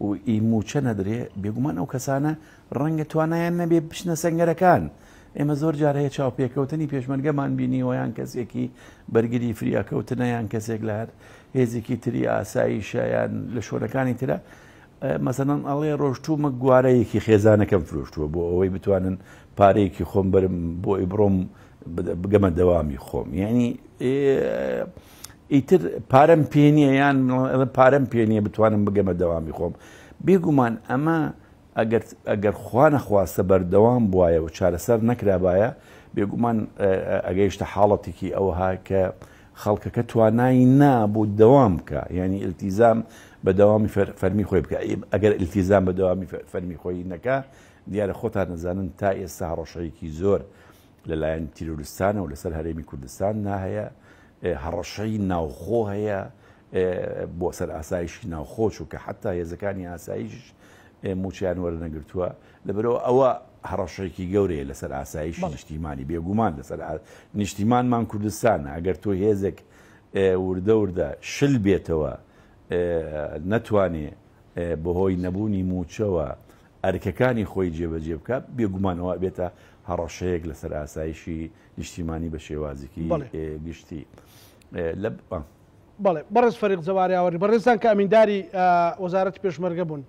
و ئیموچە نەدرێ بێگومان ئەو کەسانە ڕەنگە توانایان نەبێ بشنە سەنگەرەکان ئێمە زۆر جار هەیە چاوپێکەوتنی پێشمەرگەمان بینیوە یان کەسێکی بەرگری فریاکەوتنە یان کەسێک لە هەر هێزێکی تری ئاساییشە یان لە شوێنەکانی ترە مەسەڵەن ئەڵێ ڕۆژتومە گوارەیەکی خێزانەکەم فرۆشتووە بۆ ئەوەی بتوانن پارەیەکی خۆم برم بۆ ئیبڕۆم بگەمە دەوامی خۆم یعنی ئیتر پارەم پێ نییە یان پارەم پێ نییە بتوانم بگەمە دەوامی خۆم بێگومان ئەمە ئەگەر خوا نەخواستە بەردەوام بواە و چارەسەر نەکرابایە بێگومان ئەگەیشتە حاڵەتێکی ئەوها کە خەڵکەکە توانایی نابوو دەوام بکە ینی ئیلتیزام بە دەوامی فەرمی خۆی بکە ئەگەر ئیلتیزام بە دەوامی فەرمی خۆی نەکە دیارە خۆتان نەزانن تا ئێستا هەڕەشەیەکی زۆر لەلایەن تیرۆریستانە و لەسەر هەرێمی کوردستان ناهەیە هەڕەشەی ناوخۆ هەیە بۆ سەر ئاسایشی ناوخۆ چووکە حتا هێزەکانی ئاسایش موچیان وەرنەگرتووە لەبەرەوە ئەوە هەڕەشێکی گەورەیە لەسەر ئاسایش نیشتیمانی بێگومان لەسەر نیشتیمانمان کوردستانە ئەگەر تۆ هێزێک وردە شل بێتەوە نەتوانێ بەهۆی نەبوونی موچەوە ئەرکەکانی خۆی جێبەجێ بکە بێگومانەوە بێتە هەڕەشەیەک لەسەر ئاسایشی نیشتیمانی بە شێوازێکی گشتی بەڵێ بەڕێز فەریق جەواریاوەری بەڕێزان کە ئەمینداری وەزارەتی پێشمەرگە بوون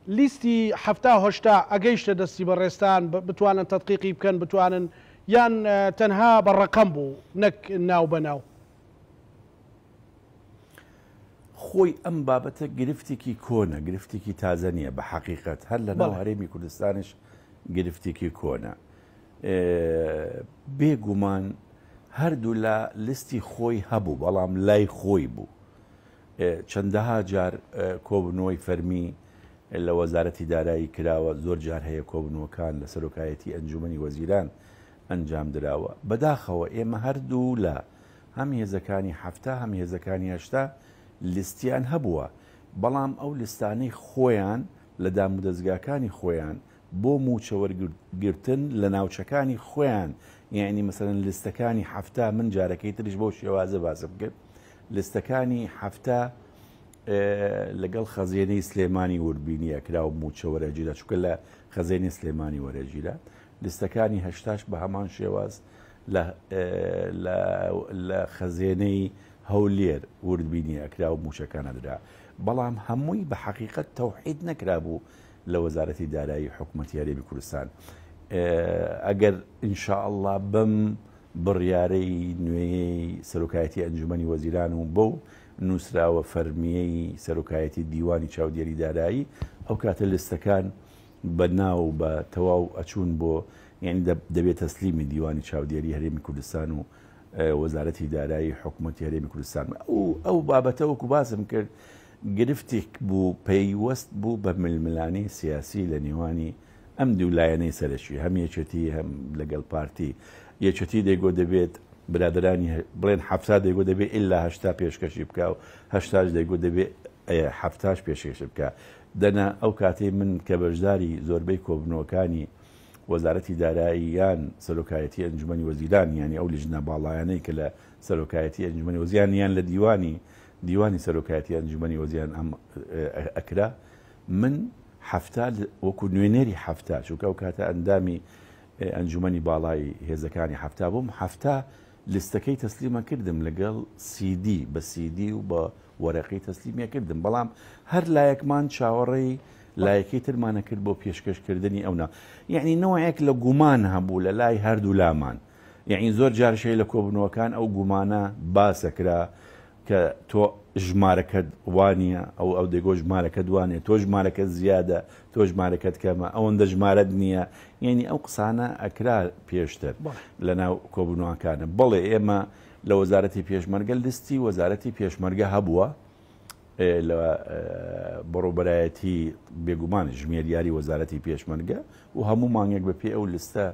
لیستی هەفتا هەشتا ئەگەیشتە دەستی بەڕێستان بتوانن تەدقیقی بکەن بتوانن یان تەنها بە ڕەقەم بوو نەک ناو بەناو خۆی ئەم بابەتە گرفتێکی کۆنە گرفتێکی تازە نییە بە حەقیقەت هەر لە ناو هەرێمی کوردستانش گرفتێکی کۆنە بێگومان هەردوو لە لیستی خۆی هەبوو بەڵام لای خۆی بوو چەندەها جار کۆبنەوەی فەرمی لە وەزارەتی دارایی کراوە زۆر جار هەیە کۆبنەوەکان لە سەرۆکایەتی ئەنجومەنی وەزیران ئەنجام دراوە بەداخەوە ئێمە هەردوو لە هەم هێزەکانی هەفتا هەم هێزەکانی هەشتا لیستیان هەبووە بەڵام ئەو لیستانەی خۆیان لە دامودەزگاکانی خۆیان بۆ موچەوەرگرتن لە ناوچەکانی خۆیان یعنی مەسەرەن لیستەکانی هەفتا من جارەکەی تریش بۆ شێوازە باسم کرد لیستەکانی هەفتا لەگەڵ خەزێنەی سلێمانی وردبینی ئەکرا و موچە وەرەگیرە چونکە لە خەزێنی سلێمانی وەرەگیرە لیستەکانی هەشتاش بە هەمان شێواز لە خەزێنەی هەولێر وردبینی ئەکرا و موچەکانە درا بەڵام هەمووی بە حەقیقەت تەوحید نەکرابوو لە وەزارەتی دارایی حکوومەتی هەرێمی کوردستان ئەگەر ئینشاءالله بەم بڕیارەی نوێی سەرۆکایەتی ئەنجومەنی وەزیران و بەو نووسراوە فەرمیەی سەرۆکایەتی دیوانی چاودێری دارایی ئەو کاتە لیستەکان بە ناو بە تەواو ئەچوون بۆ یعنی دەبێت تەسلیمی دیوانی چاودێری هەرێمی کوردستان و وەزارەتی دارایی حکوومەتی هەرێمی کوردستان ئەو بابەتە وەکو باسم کرد گرفتێک بوو پەیوەست بوو بە ململانەی سیاسی لە نێوانی ئەم دوو لایەنەی سەرەکی هەم یەکێتی هەم لەگەڵ پارتی یەکێتی دەیگۆ دەبێت برادرانی بڵێن هەفتا دەیگۆ دەبێت ئللا هەشتا پێشکەشی بکە و هەشتاش دەیگۆ دەبێت هەفتاش پێشکەش بکە دەنا ئەو کاتەی من کە بەشداری زۆربەی کۆبنەوەکانی وەزارەتی دارایی یان سەرۆکایەتی ئەنجومەنی وەزیران ینی ئەو لیژنە باڵایانەی کە لە سەرۆکایەتی ئەنجومەنی وەزیران یان لە دیوانی سەرۆکایەتی ئەنجومەنی وەزیران ئەم ئەکرا من هەفتە وەکو نوێنەری هەفتە چونکە ئەو کاتە ئەندامی ئەنجومەنی باڵای هێزەکانی هەفتە بووم هەفتە لیستەکەی تەسلیمە کردم لەگەڵ CD بە CD و بە وەرەقی تەسلیمیە کردم بەڵام هەر لایەکمان چاوەڕێی لایەکی ترمانە کرد بۆ پێشکەشکردنی ئەونا یعنی نەوەیەک لە گومان هەبوو لە لای هەردوو لامان یعنی زۆر جارشەی لە کۆبنەوەکان ئەو گومانە باسەکرا کە تۆ ژمارەکەت وانە ئەو دەگۆ ژمارەکەت وانێ تۆ ژمارەکەت زیادە تۆ ژمارەکەت کەمە ئەوەندە ژمارەت نییە یعنی ئەو قسانە ئەکرا پێشتر لە ناو کۆبنەوەکانە بەڵێ ئێمە لە وەزارەتی پێشمەرگە لیستی وەزارەتی پێشمەرگە هەبووە لە بەڕۆبەرایەتی بێگومان ژمێریاری وەزارەتی پێشمەرگە و هەموو مانگێک بە پێ ئەو لیستە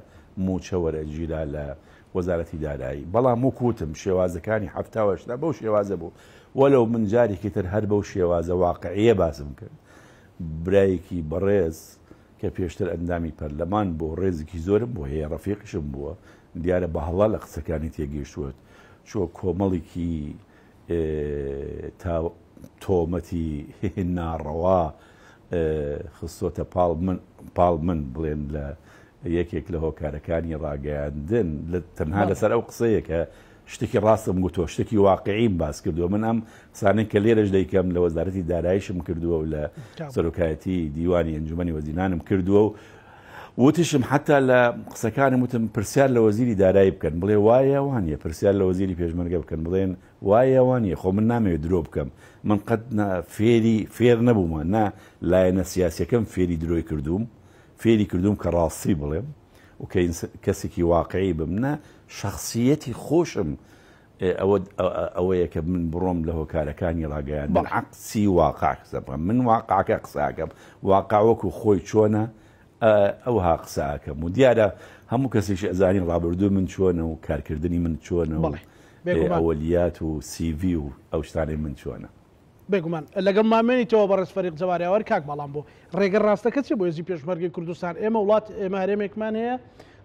موچە وەرەگیرا لە وەزارەتی دارایی بەڵام وەکوتم شێوازەکانی هەفتاوەشتا بەو شێوازە بوو وەلەو من جارێکی تر هەر بەو شێوازە واقعیە باسم کرد برایەکی بەڕێز کە پێشتر ئەندامی پەرلەمان بۆ ڕێزێکی زۆرم بۆ هەیە ڕەفیقشم بووە دیارە بەهەڵا لە قسەکانی تێگەیشتووە چۆ کۆمەڵێکی تۆمەتی ناڕەوا خستۆتە پاڵ من بڵێن لە یەکێک لە هۆکارەکانی ڕاگەیاندن تەنها لەسەر ئەو قسەیە کە شتێکی ڕاستم گوتۆ شتێکی واقعیم باس کردووە من ئەم قسانەی کە لێرەش دەیکەم لە وەزارەتی داراییشم کردووە و لە سەرۆکایەتی دیوانی ئەنجومەنی وەزیرانم کردووە و وتشم حتا لە قسەکانم وتم پرسیار لە وەزیری دارایی بکەن بڵێ وایە وانە پرسیار لە وەزیری پێشمەرگە بکەن بڵێن وایە وانە خۆ من نامەوێت درۆ بکەم من قەت فێر نەبوومە نا لایەنە سیاسیەکەم فێری درۆی کردوم فێری کردوم کە ڕاستی بڵێم و کەسێکی واقعی بم نە شخصیەتی خۆشم ئەوەیە کە من بڕۆم لە هۆکارەکانی ڕاگەیان من عەکسی واقع قسە بکەم من واقعەکە قساکەم واقع وەکو خۆی چۆنە ئەوها قساکەم و دیارە هەموو کەسێکی ئەزانین ڕابردوو من چۆنە و کارکردنی من چۆنە و ئەوەلیات و CV و ئەو شتانەی من چۆنە بێگومان لەگەڵ مامێنیتەوە بەڕێز فەریق جەباریاوەر کاک بەڵام بۆ ڕێگە ڕاستەکە چی بۆ هێزی پێشمەرگەی کوردستان ئێمە وڵات ئێمە هەرێمێکمان هەیە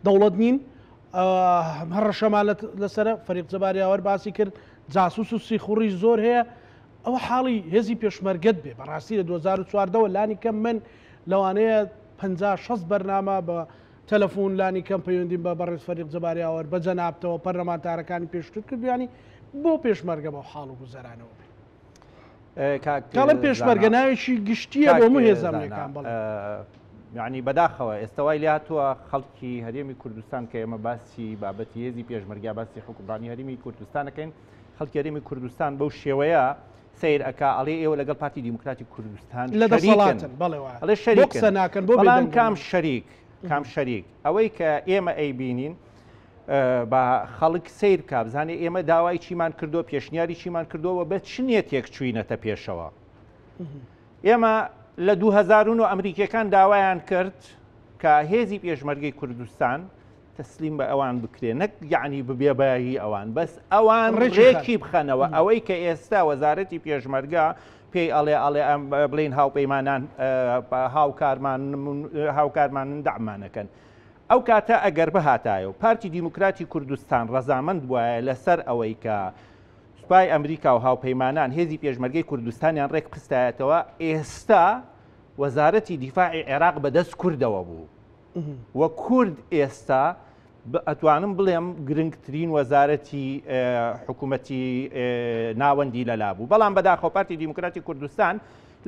دەوڵەت نین هەر ڕەشەمالەت لەسەرە فەریق جەباریاوەر باسی کرد جاسوس و سیخوڕی زۆر هەیە ئەوە حاڵی هێزی پێشمەرگەت بێ بەڕاستی لە 2014ەوە لانی کەم من لەوانەیە 50-60 بەرنامە بە تەلەفۆن لانی کەم پەیوەندیم بە بەڕێز فەریق جەباریاوەر بە جەنابتەوە پەرلەمانتارەکانی پێشتر کردویانی بۆ پێشمەرگە بە حاڵ و گوزەرانەوە بێ کاڵم پێشمەرگە ناوێکی گشتیە بۆ هەموو هێزانەکان بڵێ یعنی بەداخەوە ئێستاوای لێ هاتووە خەڵکی هەرێمی کوردستان کە ئێمە باسی بابەتی هێزی پێشمەرگە باسی حکومڕانی هەرێمی کوردستانەکەین خەڵکی هەرێمی کوردستان بەو شێوەیە سیر ئەکا ئەڵێ ئێوە لەگەڵ پارتی دیموکراتی کوردستان لە دەسەڵاتن ئەڵێ شەریکن ناکەن بۆ بەڵام کام شەریک ئەوەی کە ئێمە ئەیبینین بە خەڵک سیر کا بزانێ ئێمە داوای چیمان کردو پێشنیاری چیمان کردووە بە چ نیەتێک چوینەتە پێشەوە ئێمە لە 2009 ئەمریکیەکان داوایان کرد کە هێزی پێشمەرگەی کوردستان تەسلیم بە ئەوان بکرێ نەک یعنی ببێبایی ئەوان بەس ئەوان ڕێکی بخەنەوە ئەوەی کە ئێستا وەزارەتی پێشمەرگە پێی ئەڵێ ئەم بڵین هاوپەیمانان هاوکارمانن دەعمانەکەن ئەو کاتە ئەگەر بەهاتایە و پارتی دیموکراتی کوردستان ڕەزامەند وایە لەسەر ئەوەی کە سوپای ئەمریکا و هاوپەیمانان هێزی پێشمەرگەی کوردستانیان ڕێک قستایەتەوە ئێستا وەزارەتی دیفاعی عێراق بەدەست کوردەوە بوو وە کورد ئێستا ئەتوانم بڵێم گرنگترین وەزارەتی حکوومەتی ناوەندی لەلا بوو بەڵام بەداخەوە پارتی دیموکراتی کوردستان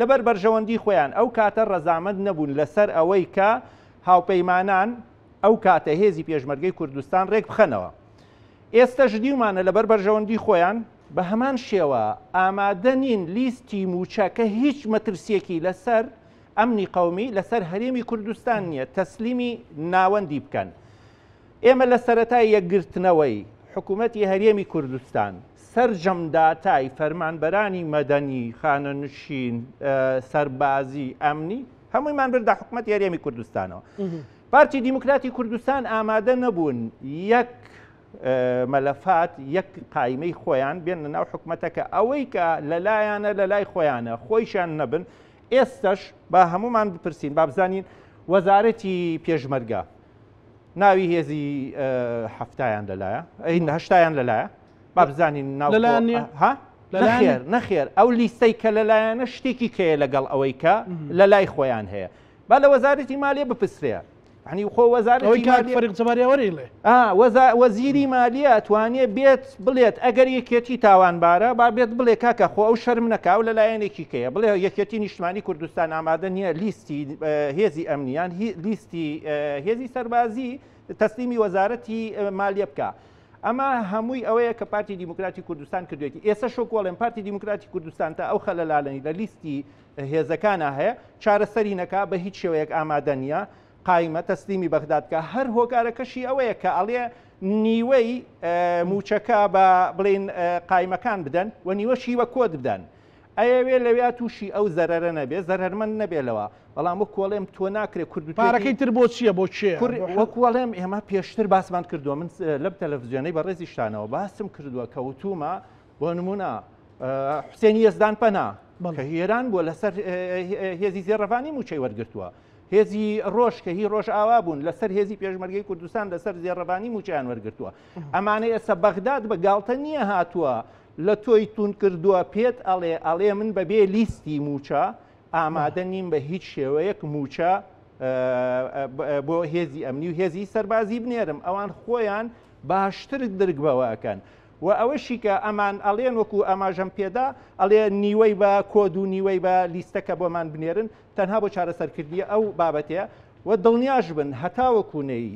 لەبەر بەرژەوەندی خۆیان ئەو کاتە ڕەزامەند نەبوون لەسەر ئەوەی کە هاوپەیمانان ئەو کاتە هێزی پێشمەرگەی کوردستان ڕێک بخەنەوە ئێستا ژدیومانە لەبەر بەرژەوەندی خۆیان بە هەمان شێوە ئامادە نین لیستی موچەکە هیچ مەترسیەکی لەسەر ئەمنی قەومی لەسەر هەرێمی کوردستان نییە تەسلیمی ناوەندی بکەن ئێمە لە سەرەتای یەکگرتنەوەی حکوومەتی هەرێمی کوردستان سەرجەمداتای فەرمانبەرانی مەدەنی خانەنشین سەربازی ئەمنی هەموویمان بردا حکوومەتی هەرێمی کوردستانەوە پارتی دیموکراتی کوردستان ئامادە نەبوون یەک مەلەفات یەک قایمەی خۆیان بێن لە ناو حکوومەتەکە ئەوەی کە لەلایەنە لە لای خۆیانە خۆیشان نەبن ئێستش با هەمومان بپرسین با بزانین وەزارەتی پێشمەرگە ناوی هێزی هەفتایان لەلایە هەشتایان لەلایە با بزانین نەخێر ئەو لیستەی کە لەلایەنە شتێکی کەیە لەگەڵ ئەوەی کە لە لای خۆیان هەیە با لە وەزارەتی مالیە بپسرێ عنی خۆ وەزارەتی فەریق جەباریاوەری لێ وەزیری مالیە ئەتوانێت بێت بڵێت ئەگەر یەکێتی تاوانبارە با بێت بڵێ کاکە خۆ ئەو شەرم نەکاو لە لایەنێکی کەیە بڵێ یەکێتی نیشتمانی کوردستان ئامادە نییە لیستی هێزی ئەمنیان لیستی هێزی سەربازی تەسلیمی وەزارەتی مالیە بکە. ئەمە هەمووی ئەوەیە کە پارتی دیموکراتی کوردستان کردوێتی. ئێستا شۆکۆڵێن پارتی دیموکراتی کوردستان تا ئەو خەلەلالەنی لە لیستی هێزەکانە هەیە چارەسەری نەکا بە هیچ شێوەیەک ئامادە نییە قایمە تەسلیمی بەغدادکە. هەر هۆکارەکەشی ئەوەیە کە ئەڵێ نیوەی موچەکە بە بڵێن قایمەکان بدەن و نیوەشی وە کۆد بدەن. ئەوێ لەوێ تووشی ئەو زەرەرە نەبێ زەرمەند نەبێلەوە بەڵام وەکوڵێم تۆ ناکرێ پارەکەی تر بۆ چییە بۆ چێ وەکوڵێم ئێمە پێشتر باسمان کردووە من لەم تەلەڤیزیۆنەی بەڕێزی شتانەوە باسم کردووە کەوتومە بۆ نمونە حوسێنی یەزدان پەنا کە هێران بووە لەسەر هێزی زێڕەفانی موچەی وەرگرتووە هێزی ڕۆژ کە هی ڕۆژ ئاوا بوون لەسەر هێزی پێشمەرگەی کوردستان لەسەر زێڕەبانی موچیان وەرگرتووە. ئەمانەی ئێستا بەغداد بە گاڵتە نییە هاتووە لە تۆی تون کردووە پێت ئەڵێ من بەبێ لیستی موچە ئامادە نیم بە هیچ شێوەیەک موچە بۆ هێزی ئەمنی و هێزی سەربازی بنێرم ئەوان خۆیان باشتر درگبەوەکەن. و ئەوەشی کە ئەمان ئەڵێن وەکو ئاماژەم پێدا ئەڵێ نیوەی بە کۆد و نیوەی بە لیستەکە بۆمان بنێرن تەنها بۆ چارەسەرکردی ئەو بابەتەیە و دڵنیاش بن هەتاوەکوونەی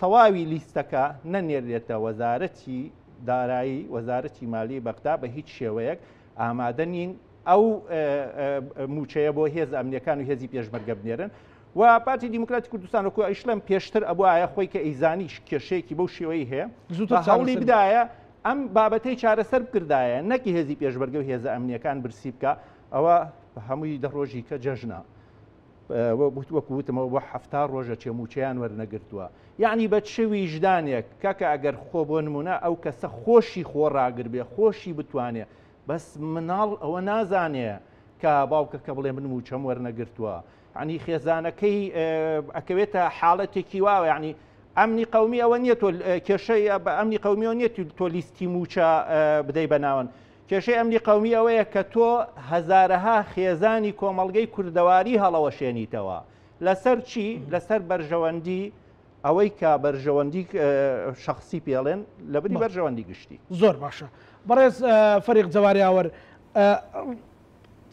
تەواوی لیستەکە نەنێرێتە وەزارەتی دارایی وەزارەتی مالی بەغدا بە هیچ شێوەیەک ئامادە نین ئەو موچەیە بۆ هێز ئەمنیەکان و هێزی پێشمەرگە بنێرن. و پارتی دیموکراتی کوردستان وەکو ئیشلم پێشتر ئەبووایە خۆی کە ئەیزانی کێشەیەکی بەو شێوەی هەیە هەوڵی بدایە ئەم بابەتەی چارەسەر بکردایە نەکی هێزی پێشمەرگە و هێزە ئەمنیەکان برسی بکە ئەوە هەمووی دەڕۆژی کە جەژنە وەکووتمەوە بۆ 7 ڕۆژە چێموچیان وەرنەگرتووە یعنی بە چ ویژدانێک کاکە ئەگەر خۆ بۆ نمونە ئەو کەسە خۆشی خۆڕاگر بێ خۆشی بتوانێت بەس مناڵ ئەوە نازانێ کە باوکەکە بڵێ من موچەم وەرنەگرتووە عنی خێزانەکەی ئەکەوێتە حاڵەتێکی واوە ینی ئەمنی قومی ئەوە نییە تۆ کێشەی بە ئەمنی قومیەوە نیە تۆ لیستی موچە بدەی بەناون کێشەی ئەمنی قومی ئەوەیە کە تۆ هەزارەها خێزانی کۆمەڵگەی کوردەواری هەڵەوەشێنیتەوە لەسەر چی لەسەر بەرژەوەندی ئەوەی کە بەرژەوەندی شخصی پێڵێن لەبری بەرژەوەندی گشتی. زۆر باشە بەڕێز فەریق جەواریاوەر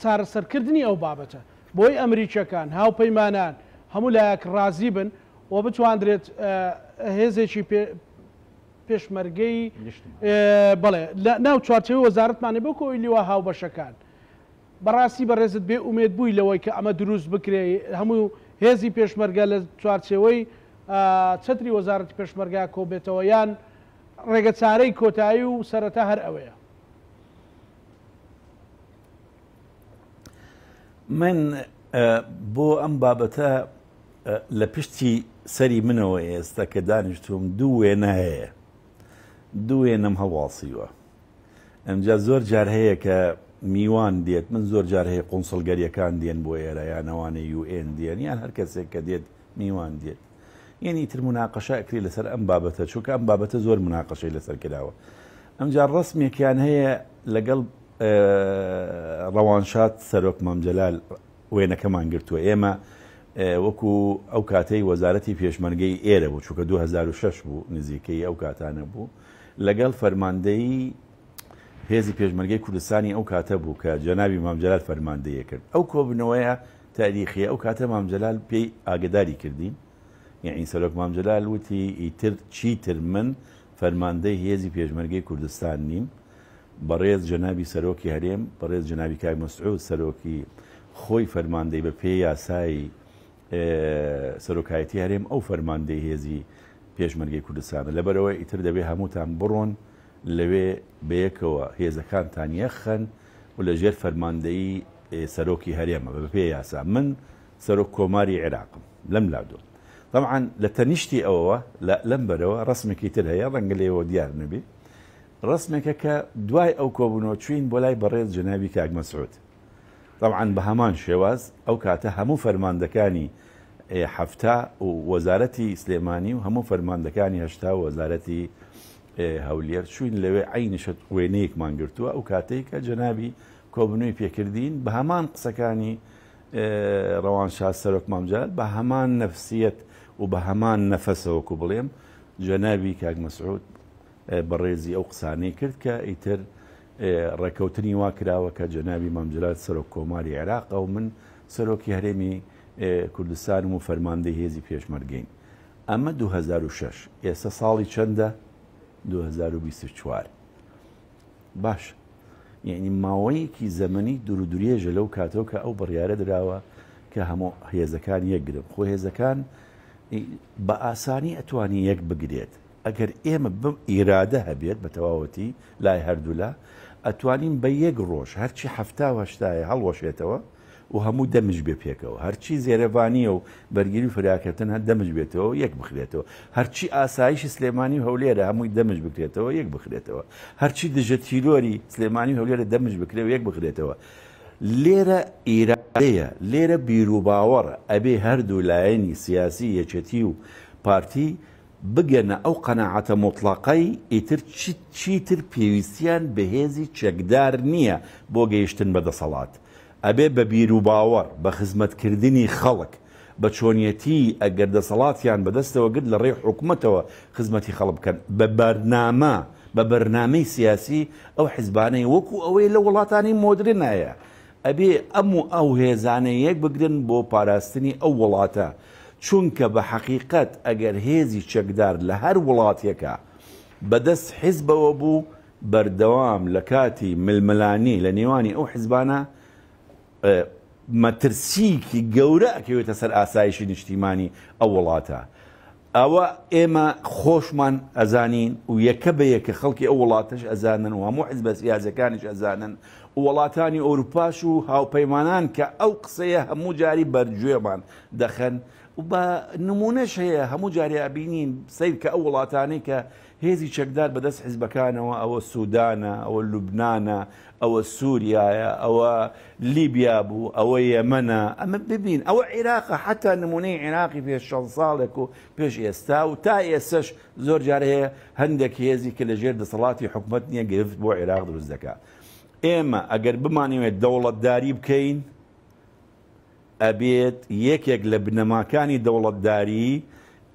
چارەسەرکردنی ئەو بابەتە بۆی ئەمریکیەکان هاوپەیمانان هەموو لایەک ڕازی بن و بتواندرێت هێزێکی پێشمەرگەی بڵێ ناو چوارچەوەی وەزارەتمانێ بۆ کۆی لیوە هاوبەشەکان بەڕاستی بەڕێزت بێ ئومێد بووی لەوەی کە ئەمە دروست بکرێ هەموو هێزی پێشمەرگە لە چوارچەوەی چەتری وەزارەتی پێشمەرگا کۆ بێتەوە یان ڕێگە چارەی کۆتایی و سەرەتا هەر ئەوەیە. من بۆ ئەم بابەتە لە پشتی سەری منەوە ئێستا کە دانیشتوم دوو وێنە هەیە دوو وێنەم هەواڵسیوە ئەمجا زۆر جار هەیە کە میوان دێت من زۆر جار هەیە قۆنسڵگەریەکان دێن بۆ ئێرە یانەوانە UN دێن یان هەر کەسێک کە دێت میوان دێت یعنی تر مناقەشە ئەکری لەسەر ئەم بابەتە چونکە ئەم بابەتە زۆر مناقەشەی لەسەر کراوە ئەمجا ڕسمێکیان هەیە لەگەڵ ڕەوانشاد سەرۆک مامجەلال وێنەکەمان گرتووە ئێمە وەکو ئەو کاتەی وەزارەتی پێشمەرگەی ئێرە بوو چونکە 2006 بوو نزیکەی ئەو کاتانە بوو لەگەڵ فەرماندەی هێزی پێشمەرگەی کوردستانی ئەو کاتە بوو کە جەنابی مامجەلال فەرماندەیە کرد ئەو کۆبنەوەیە تاریخی ئەو کاتە مامجەلال پێی ئاگداری کردین یعنی سەرۆک مامجەلال وتی ئیتر چیتر من فەرماندەی هێزی پێشمەرگەی کوردستان نیم بەڕێز جەنابی سەرۆکی هەرێم بەڕێز جەنابی کاک مەسعود سەرۆکی خۆی فەرماندەی بە پێی یاسایی سەرۆکایەتی هەرێم ئەو فەرماندەی هێزی پێشمەرگەی کوردستانە لەبەرەوەی ئیتر دەبێ هەمووتان بڕۆن لەوێ بەیەکەوە هێزەکانتان یەخەن و لە ژێر فەرماندەی سەرۆکی هەرێمە بە پێی یاسا من سەرۆک کۆماری عێراقم لەم لادۆ طبعا لە تەنیشتی ئەوەوە لەم بەرەوە ڕسمێکی تر هەیە ڕەنگە لێەوە دیار نەبێ ڕسمێکە کە دوای ئەو کۆبوونەوە چوین بۆ لای بەڕێز جەنابی کاک مەسعود طبعا بە هەمان شێواز ئەو کاتە هەموو فەرماندەکانی هەفتا و وەزارەتی سلێمانی و هەموو فەرماندەکانی هەشتا و وەزارەتی هەولێر چوین لەوێ عینشت وێنەیەکمان گرتووە ئەو کاتەی کە جەنابی کۆبنەوەی پێکردین بە هەمان قسەکانی ڕەوانشاد سەرۆک مامجاد بە هەمان نەفسیەت و بە هەمان نەفەسەوەکو بڵێم جەنابی کاک مەسعود بەڕێزی ئەو قسانەی کرد کە ئیتر ڕێکەوتنی وا کراوە کە جەنابی مامجلات سەرۆک کۆماری عێراق و من سەرۆکی هەرێمی کوردستانم و فەرماندەی هێزی پێشمەرگەین. ئەمە 2006 ئێستا ساڵی چەندە؟ 2024 باش یعنی ماوەیەکی زەمەنی دوور و درێژە لەو کاتەوە کە ئەو بڕیارە دراوە کە هەموو هێزەکان یەکگرن خۆ هێزەکان بە ئاسانی ئەتوانی یەک بگرێت ئەگەر ئێمە بم ئیرادە هەبێت بە تەواوەتی لای هەردوولا ئەتوانین بە یەک ڕۆژ هەرچی هەفتا هەشتایە هەڵوەشێتەوە و هەموو دەمج بێ پێکەوە هەرچی زێرەبانیە و بەرگری و فراکردن هەر دەمج بێتەوە یەک بخرێتەوە هەرچی ئاسایشی سلێمانی و هەولێرە هەمووی دەمج بکرێتەوە یەک بخرێتەوە هەرچی دژە تیرۆری سلێمانی و هەولێرە دەمج بکرێت یەک بخرێتەوە لێرە ئیرادەیە لێرە بیر و باوەڕە ئەبێ هەردوو لایەنی سیاسی یەکێتی و پارتی بگەنە ئەو قەناعەتە مۆطلەقەی ئیتر چیتر پێویستیان بەهێزی چەکدار نییە بۆ گەیشتن بەدەسەڵات ئەبێ بە بیر و باوەڕ بە خزمەتکردنی خەڵک بە چۆنیەتی ئەگەر دەسەڵاتیان بەدەستەوە گرت لە ڕێی حکومەتەوە خزمەتی خەڵک بکەن بە بەرنامە بە بەرنامەی سیاسی ئەو حیزبانەی وەکو ئەوەی لە وڵاتانی مۆدرنایە ئەبێ ئەو هێزانەی یەک بگرن بۆ پاراستنی ئەو وڵاتە چونکە بە حەقیقەت ئەگەر هێزی چەکدار لە هەر وڵاتێکە بەدەست حیزبەوە بوو بەردەوام لە کاتی ململانی لە نێوانی ئەو حیزبانە مەترسیکی گەورە ئەکەوێتە سەر ئاسایشی نیشتیمانی ئەو وڵاتە ئەوە ئێمە خۆشمان ئەزانین و یەکە بە یەکە خەڵکی ئەو وڵاتش ئەزانن و هەموو حیزبە سیاسەکانیش ئەزانن و وڵاتانی ئەوروپاش و هاوپەیمانان کە ئەو قسەیە هەموو جاری بەرگوێمان دەخەن و بە نمونەش هەیە هەموو جاری ئابینین سیر کە ئەو وڵاتانی کە هێزی چەکدار بەدەست حیزبەکانەوە ئەوە سوودانە ئەوە لوبنانە ئەوە سووریایە ئەوە لیبیا بوو ئەوە یەمەنە ئەمە ببین ئەوە عێراقە حتا نمونەی عێراقی پێش 6 ساڵێک و پێش ئێستا و تا ئێسش زۆر جار هەیە هەندێک هێزی کە لەژێر دەسەڵاتی حکومەت نییە گرفت بۆ عێراق دروست دەکات ئێمە ئەگەر بمانەوێت دەوڵەتداری بکەین ئەبێت یەکێک لە بنەماکانی دەوڵەتداری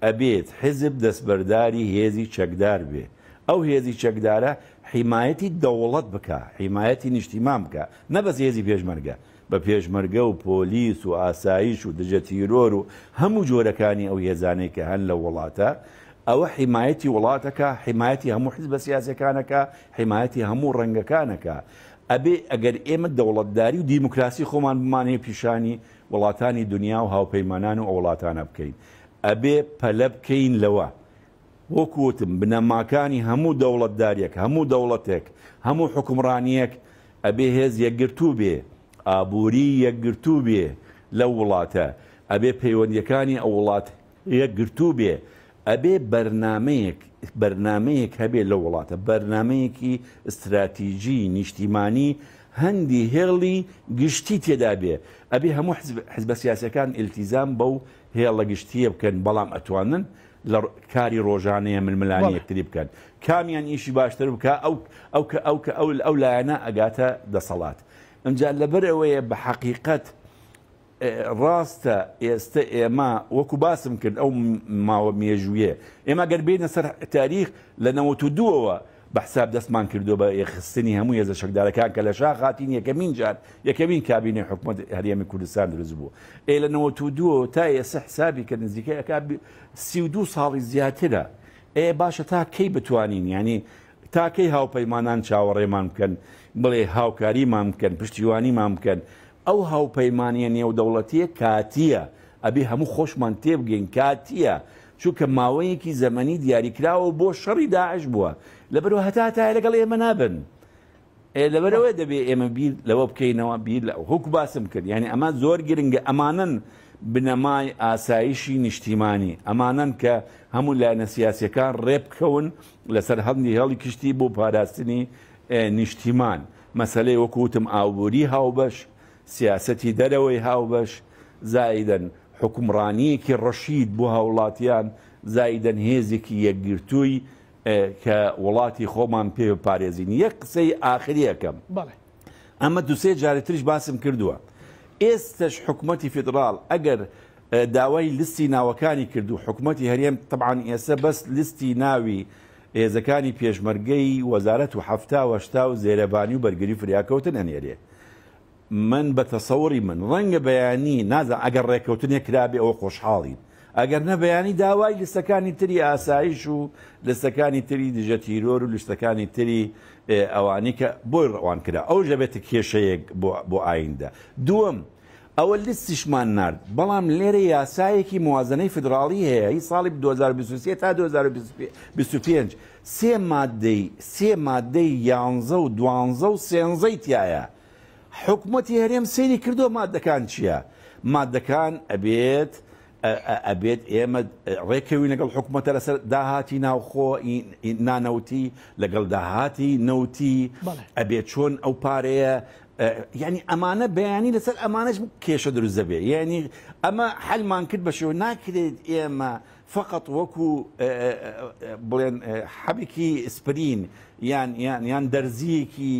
ئەبێت حزب دەستبەرداری هێزی چەکدار بێ ئەو هێزی چەکدارە حیمایەتی دەوڵەت بکە حیمایەتی نیشتیمان بکە نەبەس هێزی پێشمەرگە بە پێشمەرگە و پۆلیس و ئاسایش و دژە تیرۆر و هەموو جۆرەکانی ئەو هێزانەی کە هەن لە وڵاتە ئەوە حیمایەتی وڵاتەکە حیمایەتی هەموو حزبە سیاسەکانەکە حیمایەتی هەموو ڕەنگەکانەکە ئەبێ ئەگەر ئێمە دەوڵەتداری و دیموکراسی خۆمان بمانەیە پیشانی وڵاتانی دنیا و هاوپەیمانان و ئەو وڵاتانە بکەین ئەبێ پەلە بکەین لەوە وەکوتم بنەماکانی هەموو دەوڵەتداریەک هەموو دەوڵەتێک هەموو حکومڕانیەک ئەبێ هێز یەکگرتوو بێ ئابووری یەکگرتوو بێ لەو وڵاتە ئەبێ پەیوەندیەکانی ئەو وڵات یەکگرتوو بێ ئەبێ بەرنامەیەک هەبێ لە وڵاتە بەرنامەیەکی استراتیژی نیشتیمانی هەندی هێڵی گشتی تێدا بێ ئەبێ هەموو حزبە سیاسەکان ئیلتیزام بەو هێڵە گشتیە بکەن بەڵام ئەتوانن لە کاری ڕۆژانەیە ململانی یەکتری بکەن کامیان ئیشی باشتر بکە ئەو لایەنە ئەگاتە دەسەڵات ئەمجا لەبەر ئەوەیە بە حەقیقەت ڕاستە ئێستا ئێمە وەکو باسم کرد ئەو ماوە مێژویە ئێمە گەر بینە سەر تاریخ لە 92ەوە بەحساب دەستمان کردو بە یەخستنی هەموو هێزە شەکدارەکان کە لە شاخ هاتین یەکەمین جار یەکەمین کابینەی حکومەت هەرێمی کوردستان دروست بوو لە 92 تا ئێستا حسابی کە نزیکەی 32 ساڵی زیاترە باشە تا کەی بتوانین ینی تا کەی هاوپەیمانان چاوەڕێمان بکەن بڵێ هاوکاریمان بکەن پشتیوانیمان بکەن ئەو هاوپەیمانیە نێودەوڵەتیە کاتیە ئەبێ هەموو خۆشمان تێبگەین کاتیە چونکە ماوەیەکی زەمەنی دیاریکراوە بۆ شەڕی داعش بووە لەبەرەوە هەتا لەگەڵ ئێمە نابن لەبەرەوەی دەبێ ئێمە بیر لەوە بکەینەوە بیر لە هوک باسم کرد یعنی ئەمە زۆر گرنگە ئەمانن بنەمای ئاسایشی نیشتیمانی ئەمانن کە هەموو لایەنە سیاسیەکان ڕێبکەون لەسەر هەندی هەڵی کشتی بۆ پاراستنی نیشتیمان مەسەلەی وەکوتم ئابووری هاوبەش سیاسەتی دەرەوەی هاوبەش زائیدەن حکومڕانیەکی ڕەشید بۆ هاوڵاتیان زائیدەن هێزێکی یەکگرتووی کە وڵاتی خۆمان پێ پارێزین یەک قسەی ئاخری یەکەم ئەمە دوسێ جارێتریش باسم کردووە ئێستش حکوومەتی فیدراڵ ئەگەر داوای لیستی ناوەکانی کردو حکوومەتی هەرێم طبعاً ئێستا بەس لیستی ناوی هێزەکانی پێشمەرگەی وەزارەت و هەفتا وەشتا و زێرەبانی و بەرگری فریاکەوتن ئەنێرێ من بە تەسەوری من ڕەنگە بەیانی نازان ئەگەر ڕێکەوتنێ کرابێ ئەوە خۆشحاڵین ئەگەر نە بەیانی داوای لستەکانی تری ئاسایش و لستەکانی تری دژە تیرۆر و لستەکانی تری ئەوانی کە بۆی ڕەوان کرا ئەو ژەبێتە کێشەیەک بۆ ئایندا دووەم ئەوە لیستیشمان نرد بەڵام لێرە یاسایەکی موازنەی فدراڵی هەیە هی ساڵی 2023 تا 2025 سێ مادەی 11 و 12 و 13 تایە حکوومەتی هەرێم سەیری کردو مادەکان چییە؟ مادەکان ئەبێت ئێمە ڕێکەوی لەگەڵ حکوومەتە لەسەر داهاتی ناوخۆ نانەوتی لەگەڵ داهاتی نەوتی ئەبێت چۆن ئەو پارەیە یعنی ئەمانە بەیانی لەسەر ئەمانەش کێشە دروست دەبێت یعنی ئەمە حەلمان کرد بە شێوە ناکرێت ئێمە فقط وەکو بڵێن حەبێکی ئسپرین یان دەرزیەکی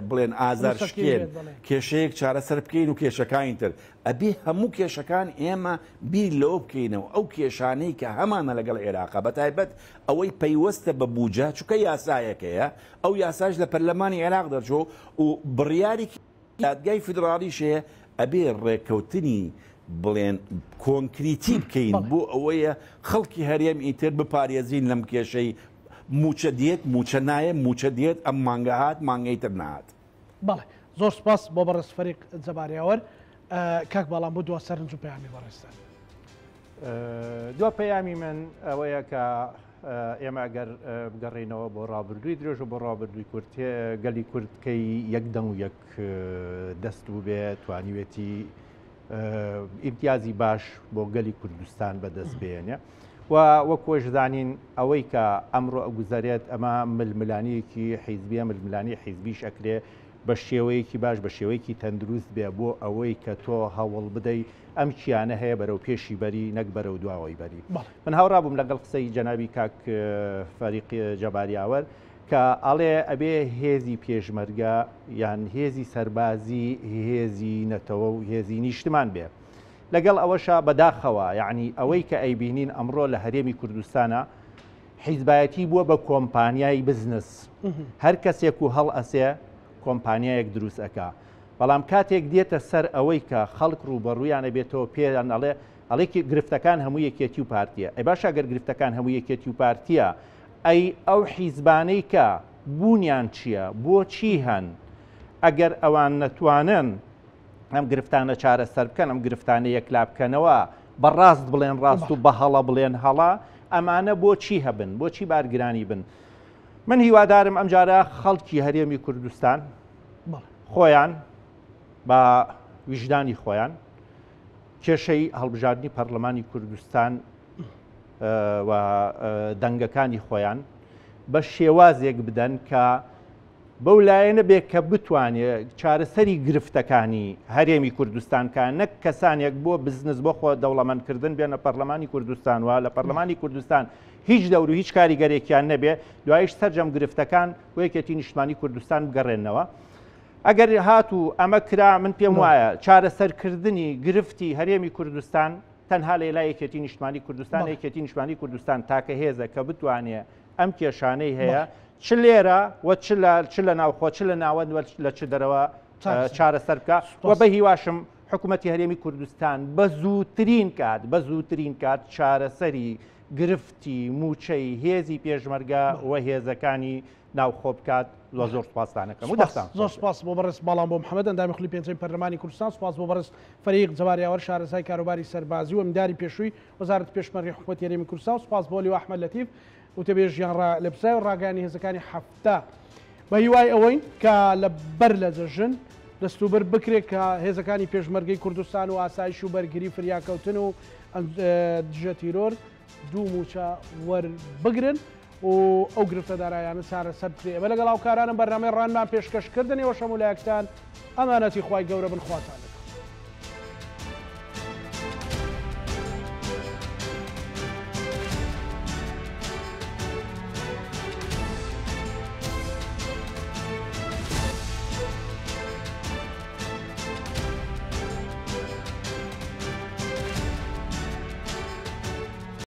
بڵێن ئازار شکێن کێشەیەک چارەسەر بکەین و کێشەکانی تر ئەبێ هەموو کێشەکان ئێمە بیر لەوە بکەینەوە ئەو کێشانەی کە هەمانە لەگەڵ عێراقا بەتایبەت ئەوەی پەیوەستە بە بوجە چونکە یاسایەکەیە ئەو یاساش لە پەرلەمانی عێراق دەرچۆ و بڕیارێکی دادگای فیدراڵیشەیە ئەبێ ڕێککەوتنی بڵێن کۆنکریتی بکەین بۆ ئەوەیە خەڵکی هەرێم ئیتر بپارێزین لەم کێشەی موچە دێت موچە نایە موچە دێت ئەم مانگە هات مانگەی تر نهات بەڵێ زۆر سپاس بۆ بەڕێز فەریق جەباریاوەر کاک بەڵام بۆ دوا سەرنج و پەیامی بەڕێستان دو پەیامی من ئەوەیە کە ئێمە ئەگەر بگەڕێنەوە بۆ ڕابردووی درێژ و بۆ ڕابردووی گەلی کوردکەی یەکدەم و یەک دەست بوو بێ توانیوێتی ئیمتیازی باش بۆ گەلی کوردستان بەدەست بێنێ و وەکۆش زانین ئەوەی کە ئەمڕۆ ئەگوزارێت ئەمە ململانیەکی حیزبیە ململانی حیزبیش ئەکرێ بە شێوەیەکی باش بە شێوەیەکی تەندروست بێ بۆ ئەوەی کە تۆ هەوڵ بدەیت ئەم چیانە هەیە بەرەو پێشی بەری نەک بەرەو دواوەی بەری من هاوڕا بووم لەگەڵ قسەی جەنابی کاک فەریقی جەباریاوەر کە ئەڵێ ئەبێ هێزی پێشمەرگە یان هێزی سەربازی هێزی نەتەوە و هێزی نیشتمان بێ لەگەڵ ئەوەشە بەداخەوە یعنی ئەوەی کە ئەیبینین ئەمڕۆ لە هەرێمی کوردستانە حیزبایەتی بووە بە کۆمپانیای بزنس هەر کەسێک و هەڵ ئەسێ کۆمپانیایەک دروست ئەکا بەڵام کاتێک دێتە سەر ئەوەی کە خەڵک ڕوبەڕوویانە بێتەوە پێیان ئەڵێکی گرفتەکان هەموو یەکێتی و پارتیە ئەی باشە گەر گرفتەکان هەموو یەکێتی و پارتیە ئەی ئەو حیزبانەی کە بوونیان چییە بۆچی هەن ئەگەر ئەوان نەتوانن ئەم گرفتانە چارەسەر بکەن ئەم گرفتانە یەکلا بکەنەوە بەڕاست بڵێن ڕاست و بە هەڵە بڵێن هەڵا ئەمانە بۆچی هەبن بۆچی بارگرانی بن من هیوادارم ئەم جارە خەڵکی هەرێمی کوردستان خۆیان بە ویژدانی خۆیان کێشەی هەڵبژاردننی پەرلەمانی کوردستان و دەنگەکانی خۆیان بە شێوازێک بدەن کە بەو لایەنە بێت کە بتوانێت چارەسەری گرفتەکانی هەرێمی کوردستانکان نەک کەسانێک بۆ بزنس بۆ خۆ دەوڵەمەندکردن بێنە پەرلەمانی کوردستان وە لە پەرلەمانی کوردستان هیچ دەور و هیچ کاریگەرێکیان نەبێ دوایش سەرجەم گرفتەکان بۆ یەکێتی نیشتمانی کوردستان بگەڕێنەوە ئەگەر هات و ئەمە کرا من پێم وایە چارەسەرکردنی گرفتی هەرێمی کوردستان تەنها لە لایەکێتی نیشتمانی کوردستان یەکێتی نیشتمانی کوردستان تاکە هێزە کە بتوانێت ئەم کێشانەی هەیە چ لێرە و چ لە ناوخۆ چ لە ناوەند لە چ دەرەوە چارەسەر بکە و بە هیواشم حکوومەتی هەرێمی کوردستان بە زووترین کات چارەسەری گرفتی موچەی هێزی پێشمەرگە و هێزەکانی ناوخۆ بکات زۆر سپاسانەکەم زۆر سپاس بۆ بەڕێز بەڵام بۆ محەممەد ئەندامی خولی پێنجەم پەرلەمانی کوردستان سپاس بۆ بەڕێز فەریق جەباریاوەر شارەزای کاروباری سەربازی و ئەمداری پێشووی وەزارەتی پێشمەرگەی حکوومەتی هەرێمی کوردستان سپاس بۆ لیوا ئەحمەد لەتیف وتەبێ ژیان لە بزای و ڕاگەیانی هێزەکانی هەفتە بە هیوای ئەوەی کە لە بەر لە جەژن دەستوبەر بکرێت کە هێزەکانی پێشمەرگەی کوردستان و ئاسایش و بەرگری فریاکەوتن و دژە تیرۆر دوو موچە وەربگرن و ئەو گرفتە دارایانە چارەسەر بکرێ بە لەگەڵ هاوکارانم بەرنامەی ڕانمان پێشکەشکردنەوە شەمولایەکتان ئەمانەتی خوای گەورە بنخواتان